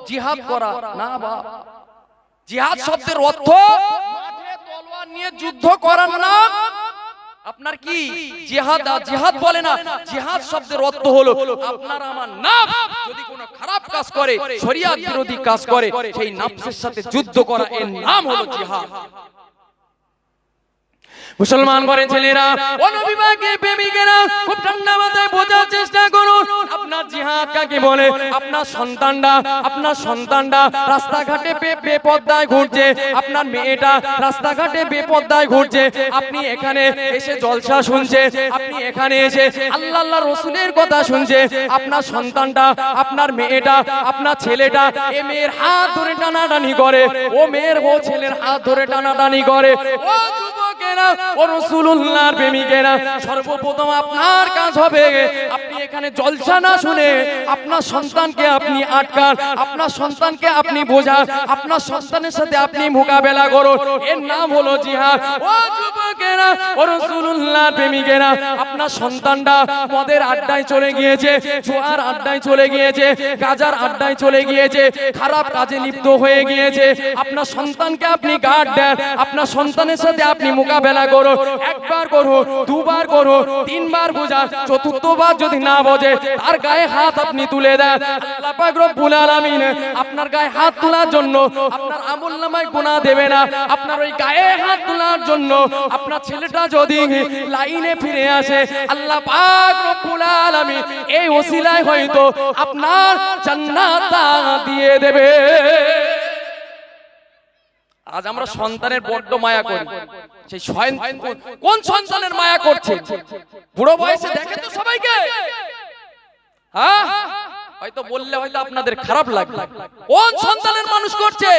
Speaker 1: জিহাদ করা না। বাপ, জিহাদ শব্দের অর্থ মাঠে তলোয়ার নিয়ে যুদ্ধ করার নাম আপনার কি জিহাদ। জিহাদ বলে না, জিহাদ শব্দের অর্থ হলো আপনার আমার নাফস যদি কোনো খারাপ কাজ করে, শরিয়ত বিরোধী কাজ করে, সেই নাফসের সাথে যুদ্ধ করা, এর নাম হলো জিহাদ। মুসলমান ঘরের ছেলেরা, অনবিবাহিত প্রেমিকেরা খুব ঠান্ডা মাথায় বোঝার চেষ্টা করুন আপনার জিহাদ কাকে বলে। আপনার সন্তানটা রাস্তাঘাটে বেপরদায় ঘুরছে, আপনার মেয়েটা রাস্তাঘাটে বেপরদায় ঘুরছে, আপনি এখানে এসে জলসা শুনছে, আপনি এখানে এসে আল্লাহ আল্লাহ রসুলের কথা শুনছে, আপনার সন্তানটা, আপনার মেয়েটা, আপনার ছেলেটা এ মেয়ের হাত ধরে টানাটানি করে, ও মেয়ের ও ছেলের হাত ধরে টানাটানি করে। ও যুবকেরা, ও রাসূলুল্লাহর প্রেমিকেরা, সর্বপ্রথম আপনার কাজ হবে আপনি এখানে জলসা না শুনে আপনার সন্তানকে আপনি আটকান, আপনার সন্তানকে আপনি বোঝান, আপনার সন্তানের সাথে আপনি মোকাবেলা করুন, এর নাম হলো জিহাদ। ও যুবকেরা, ও রাসূলুল্লাহর প্রেমিকেরা, আপনার সন্তানটা মদের আড্ডায় চলে গিয়েছে, জুয়ার আড্ডায় চলে গিয়েছে, গাঁজার আড্ডায় চলে গিয়েছে, খারাপ কাজে লিপ্ত হয়ে গিয়েছে, আপনার সন্তানকে আপনি গার্ড দেন, আপনার সন্তানের সাথে আপনি মোকাবেলা করুন। একবার করো, দুবার করো, তিনবার বোঝা, চতুর্থবার যদি না বোঝে তার গায়ে হাত আপনি তুলে দেন। আল্লাহ পাক রব্বুল আলামিন আপনার গায়ে হাত তোলার জন্য আপনার আমলনামায় গুনাহ দেবে না। আপনার ওই গায়ে হাত তোলার জন্য আপনার ছেলেটা যদি লাইনে ফিরে আসে, আল্লাহ পাক রব্বুল আলামিন এই ওসিলায় হয়তো আপনার জান্নাত দিয়ে দেবে। আজ আমরা সন্তানের বড্ড মায়া করি, সেই কোন সন্তানের মায়া করছে? বুড়ো বয়সে দেখে তো সবাইকে, হ্যাঁ হয়তো বললে হয়তো আপনাদের খারাপ লাগবে। কোন সন্তানের মানুষ করছে?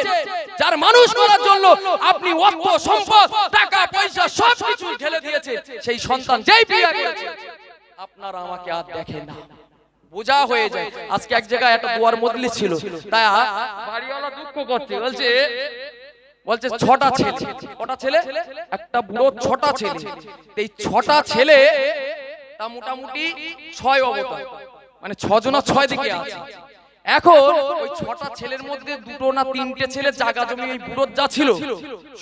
Speaker 1: যার মানুষ করার জন্য আপনি অর্থ সম্পদ টাকা পয়সা সবকিছু ঢেলে দিয়েছে, সেই সন্তান যেই বিয়ে করেছে আপনারা আমাকে আর দেখেন না, বোঝা হয়ে যায়। আজকে এক জায়গায় একটা দুয়ার মজলিস ছিল, তাই বাড়িওয়ালা দুঃখ করছে, বলছে ছটা ছেলে, কটা ছেলে? একটা বুড়ো ছটা ছেলে। এই ছটা ছেলে তা মোটামুটি 6 অবতার, মানে 6 জনা 6 দিকে আছে। এখন ওই ছটা ছেলের মধ্যে 2টো না 3টে ছেলে জায়গা জমি ওই বুড়োর যা ছিল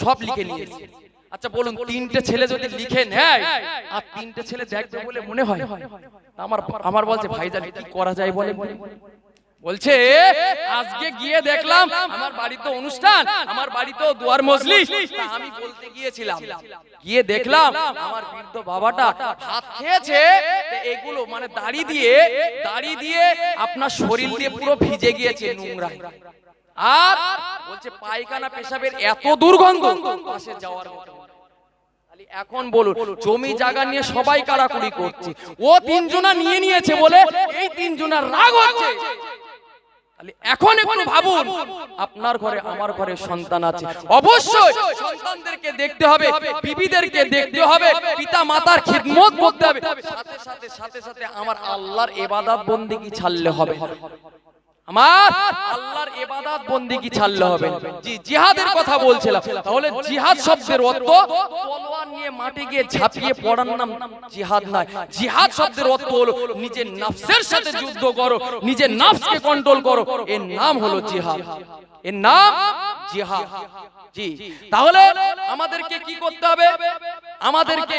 Speaker 1: সব লিখে নিয়েছে। আচ্ছা বলুন, 3টে ছেলে যদি লিখে নেয় আর 3টে ছেলে দেখবে বলে মনে হয়? আমার বলছে ভাইজান কি করা যায় বলে, বলছে আজকে গিয়ে দেখলাম আমার বাড়িতে অনুষ্ঠান, আমার বাড়িতেও দুয়ার মজলিস, আমি বলতে গিয়েছিলাম, গিয়ে দেখলাম আমার বৃদ্ধ বাবাটা ভাত খেয়েছে, এগুলো মানে দাড়ি দিয়ে আপনার শরীর দিয়ে পুরো ভিজে গিয়েছে নোংরায়, আর বলছে পায়খানা পেশাবের এত দুর্গন্ধ পাশে যাওয়ার মতো। এখন বলুন, জমি জায়গা নিয়ে সবাই কাড়াকুড়ি করছে, ও 3 জনা নিয়ে নিয়েছে বলে এই 3 জনার রাগ হচ্ছে। এখন একটু ভাবুন, আপনার ঘরে আমার ঘরে সন্তান আছে, অবশ্যই সন্তানদেরকে দেখতে হবে, বিবিদেরকে দেখতে হবে, পিতা মাতার খিদমত করতে হবে, সাথে সাথে আমার আল্লাহর ইবাদত বন্দেগী ছাড়লে হবে, আমার আল্লাহর ইবাদত বন্দেগী ছাড়লে হবে। জি, জিহাদের কথা বলছিলাম। তাহলে জিহাদ শব্দের অর্থ তলোয়ার নিয়ে মাঠে গিয়ে ঝাঁপিয়ে পড়ার নাম জিহাদ নয়। জিহাদ শব্দের অর্থ হলো নিজের নফসের সাথে যুদ্ধ করো, নিজের নফসকে কন্ট্রোল করো, এর নাম হলো জিহাদ, এর নাম জিহাদ। জি, তাহলে আমাদেরকে কি করতে হবে? আমাদেরকে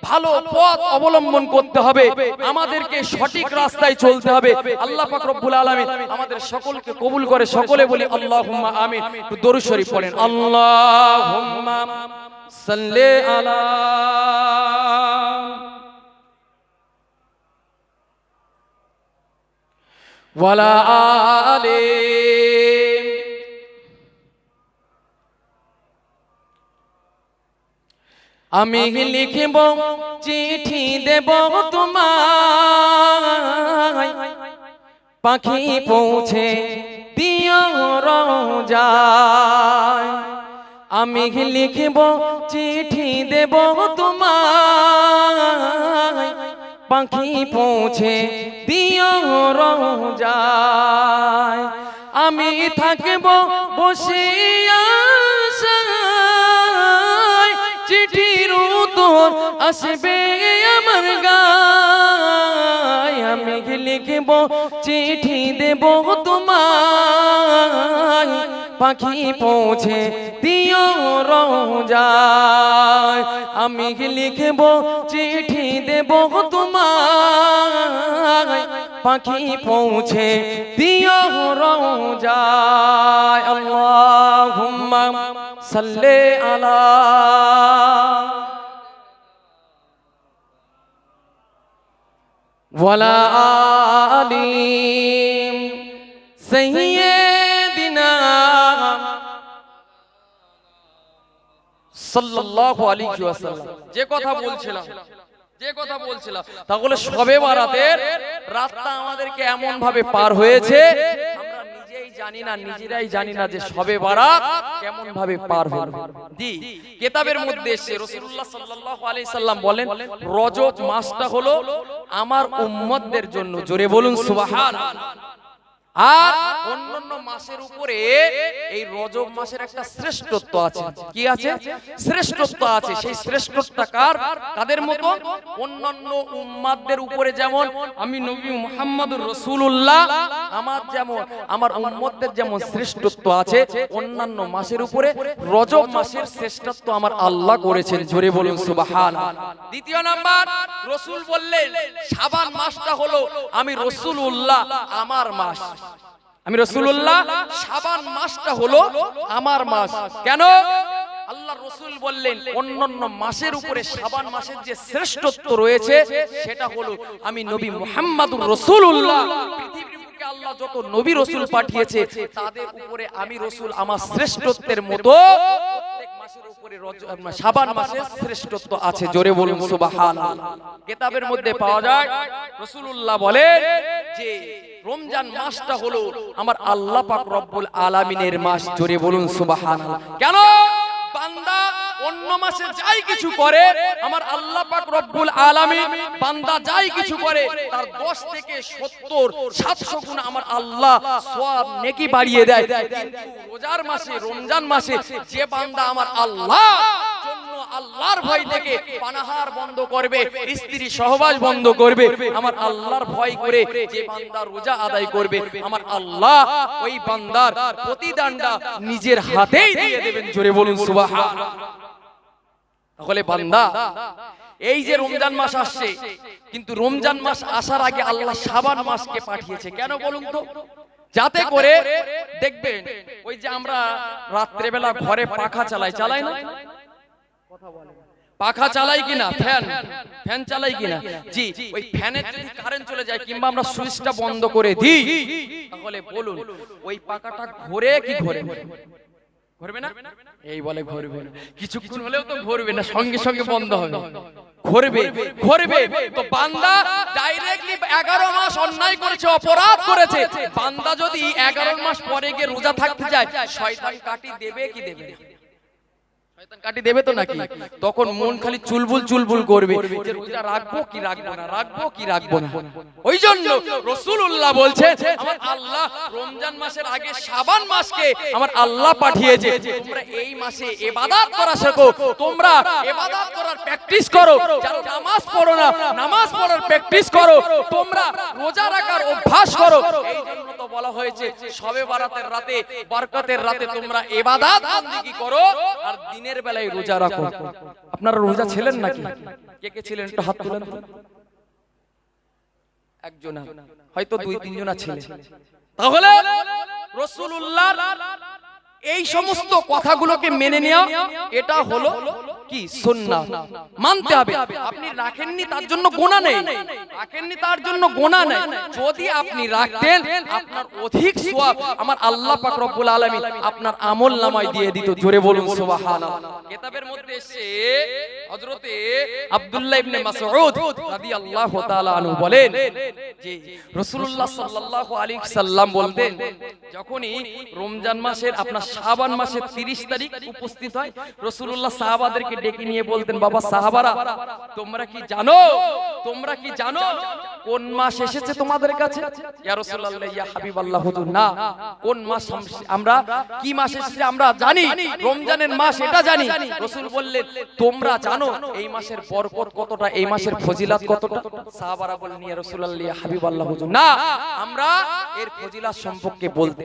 Speaker 1: ভালো পথ অবলম্বন করতে হবে, আমাদেরকে সঠিক রাস্তায় চলতে হবে। আল্লাহ পাক রব্বুল আলামিন আমাদের সকলকে কবুল করে। সকলে বলি আল্লাহুম্মা আমিন। দরুদ শরীফ পড়েন। আল্লাহুম্মা সাল্লি আলা ওয়ালা আলি। আমি লিখিব চিঠি দেব তোমায়, পাখি পৌঁছে দিও রোজায়। আমি লিখিব চিঠি দেব তোমায়, পাখি পৌঁছে দিও রোজায়। আমি থাকব বসে আশায়, চিঠির উত্তর আসবে আমার গায়। আমি লিখব চিঠি দেব তোমায়, পাখি পৌঁছে দিও রোজায়। আমি লিখব চিঠি দেব তোমায়, পাখি পৌঁছে দিও রোজায়। আল্লাহুম্মা সাল্লি আলা ওয়ালা আলি সাইয়্যিদিনা সাল্লাল্লাহু আলাইহি ওয়াসাল্লাম। যে কথা বলছিলাম তাহলে শবে বরাতের রাতটা আমাদেরকে এমন ভাবে পার হয়েছে, আমরা নিজেরাই জানি না যে শবে বরাত কেমন ভাবে পার হলো। জি, কিতাবের মধ্যে এসে রাসূলুল্লাহ সাল্লাল্লাহু আলাইহি সাল্লাম বলেন, রজব মাসটা হলো আমার উম্মতদের জন্য, জোরে বলুন সুবহানাল্লাহ। আর অন্যান্য মাসের উপরে এই রজব মাসের একটা শ্রেষ্ঠত্ব আছে। কি আছে? শ্রেষ্ঠত্ব আছে। সেই শ্রেষ্ঠত্বটা কাদের মতো? অন্যান্য উম্মাতদের উপরে যেমন আমি নবী মুহাম্মদুর রাসূলুল্লাহ, আমার উম্মতদের যেমন শ্রেষ্ঠত্ব আছে, অন্যান্য মাসের উপরে রজব মাসের শ্রেষ্ঠত্ব আমার আল্লাহ করেছেন, জোরে বলুন সুবহানাল্লাহ। দ্বিতীয় নাম্বার, রাসূল বললেন শাবান মাসটা হলো আমি রাসূলুল্লাহ আমার মাস। আমি রাসূলুল্লাহ, শাবান মাসটা হলো আমার মাস। কেন? আল্লাহর রাসূল বললেন অন্যান্য মাসের উপরে শাবান মাসের যে শ্রেষ্ঠত্ব রয়েছে সেটা হলো আমি নবী মুহাম্মদুর রাসূলুল্লাহ। পৃথিবীর বুকে আল্লাহ যত নবী রাসূল পাঠিয়েছে তাদের উপরে আমি রাসূল আমার শ্রেষ্ঠত্বের মতো প্রত্যেক মাসের উপরে শাবান মাসের শ্রেষ্ঠত্ব আছে, জোরে বলুন সুবহানাল্লাহ। কিতাবের মধ্যে পাওয়া যায় রাসূলুল্লাহ বলেন যে রমজান মাসটা হলো আমার আল্লাহ পাক রব্বুল আলামিনের মাস, জোরে বলুন সুবহানাল্লাহ। কেন? বান্দা অন্য মাসে যাই কিছু করে, আমার আল্লাহ পাক রব্বুল আলামিন বান্দা যাই কিছু করে তার 10 থেকে 70 700 গুণ আমার আল্লাহ সওয়াব নেকি বাড়িয়ে দেয়। কিন্তু রোজার মাসে, রমজান মাসে যে বান্দা আমার আল্লাহ জন্য আল্লাহর ভয় থেকে পানাহার বন্ধ করবে, স্ত্রী সহবাস বন্ধ করবে, আমার আল্লাহর ভয় করে যে বান্দা রোজা আদায় করবে, আমার আল্লাহ ওই বান্দার প্রতিদানটা নিজের হাতেই দিয়ে দেবেন, জোরে বলুন সুবহানাল্লাহ। তাহলে বান্দা, এই যে রমজান মাস আসছে, কিন্তু রমজান মাস আসার আগে আল্লাহ শাবান মাসকে পাঠিয়েছে। কেন বলুন তো? যাতে করে দেখবেন ওই যে আমরা রাত্রেবেলা ঘরে পাখা চালাই না, পাখা চালাই কিনা, ফ্যান চালাই কিনা? জি, ওই ফ্যানের যদি কারেন্ট চলে যায় কিংবা আমরা সুইচটা বন্ধ করে দিই, তাহলে বলুন ওই পাখাটা ঘোরে কি ঘুরবে না? এই বলে ঘুরবে না, কিছুক্ষণ হলেও তো ঘুরবে না, সঙ্গে সঙ্গে বন্ধ হবে। ঘুরবে তো বান্দা ডাইরেক্টলি 11 মাস অন্যায় করেছে, অপরাধ করেছে। বান্দা যদি 11 মাস পরে গিয়ে রোজা থাকতে যায়, শয়তান কাটি দেবে কি দেবে না? শয়তান কাটি দেবে তো নাকি? তখন মন খালি চুলবুল করবে যে রোজা রাখবো কি রাখবো না, রাখবো কি রাখবো না। ওই জন্য রাসূলুল্লাহ বলছেন আমার আল্লাহ রমজান মাসের আগে শাবান মাসকে আমার আল্লাহ পাঠিয়েছে। তোমরা এই মাসে ইবাদত করা শেখো, তোমরা ইবাদত করার প্র্যাকটিস করো। যারা নামাজ পড়ো না, নামাজ পড়ার প্র্যাকটিস করো। তোমরা রোজা রাখার অভ্যাস করো। এই জন্য তো বলা হয়েছে শবে বরাতের রাতে, বরকতের রাতে তোমরা ইবাদত বন্দেগী করো, আর দিনে দিনের বেলায় রোজা রাখো। আপনারা রোজা ছিলেন নাকি? কে কে ছিলেন একটু হাত তুলেন। একজন, হয়তো 2-3 জন ছিলেন। তাহলে রাসূলুল্লাহর এই সমস্ত কথাগুলোকে মেনে নেওয়া, এটা হলো কি সুন্নাহ, মানতে হবে। আপনি রাখেননি তার জন্য গুনাহ নেই, রাখেননি তার জন্য গুনাহ নেই। যদি আপনি রাখতেন আপনার অধিক সওয়াব আমার আল্লাহ পাক রব্বুল আলামিন আপনার আমলনামায় দিয়ে দিত। জোরে বলুন সুবহানাল্লাহ। কিতাবের মধ্যে এসে হযরতে আব্দুল্লাহ ইবনে মাসউদ রাদিয়াল্লাহু তাআলা আনহু বলেন যে রাসূলুল্লাহ সাল্লাল্লাহু আলাইহি সাল্লাম বলতেন, যখনই রমজান মাসের আপনার শাবান মাসের 30 তারিখ উপস্থিত হয়, রাসূলুল্লাহ সাহাবাদেরকে ডেকে নিয়ে বলতেন, বাবা সাহাবারা, তোমরা কি জানো কোন মাস এসেছে তোমাদের কাছে? ইয়া রাসূলুল্লাহ, ইয়া হাবিবাল্লাহ, হুজুর না, কোন মাস আমরা কি মাস এসেছে আমরা জানি, রমজানের মাস এটা জানি। রাসূল বললেন, তোমরা জানো এই মাসের বরকত কতটা, এই মাসের ফজিলত কতটা? সাহাবারা বললেন, ইয়া রাসূলুল্লাহ, ইয়া হাবিবাল্লাহ, হুজুর না, আমরা এর ফজিলত সম্পর্কে বলতে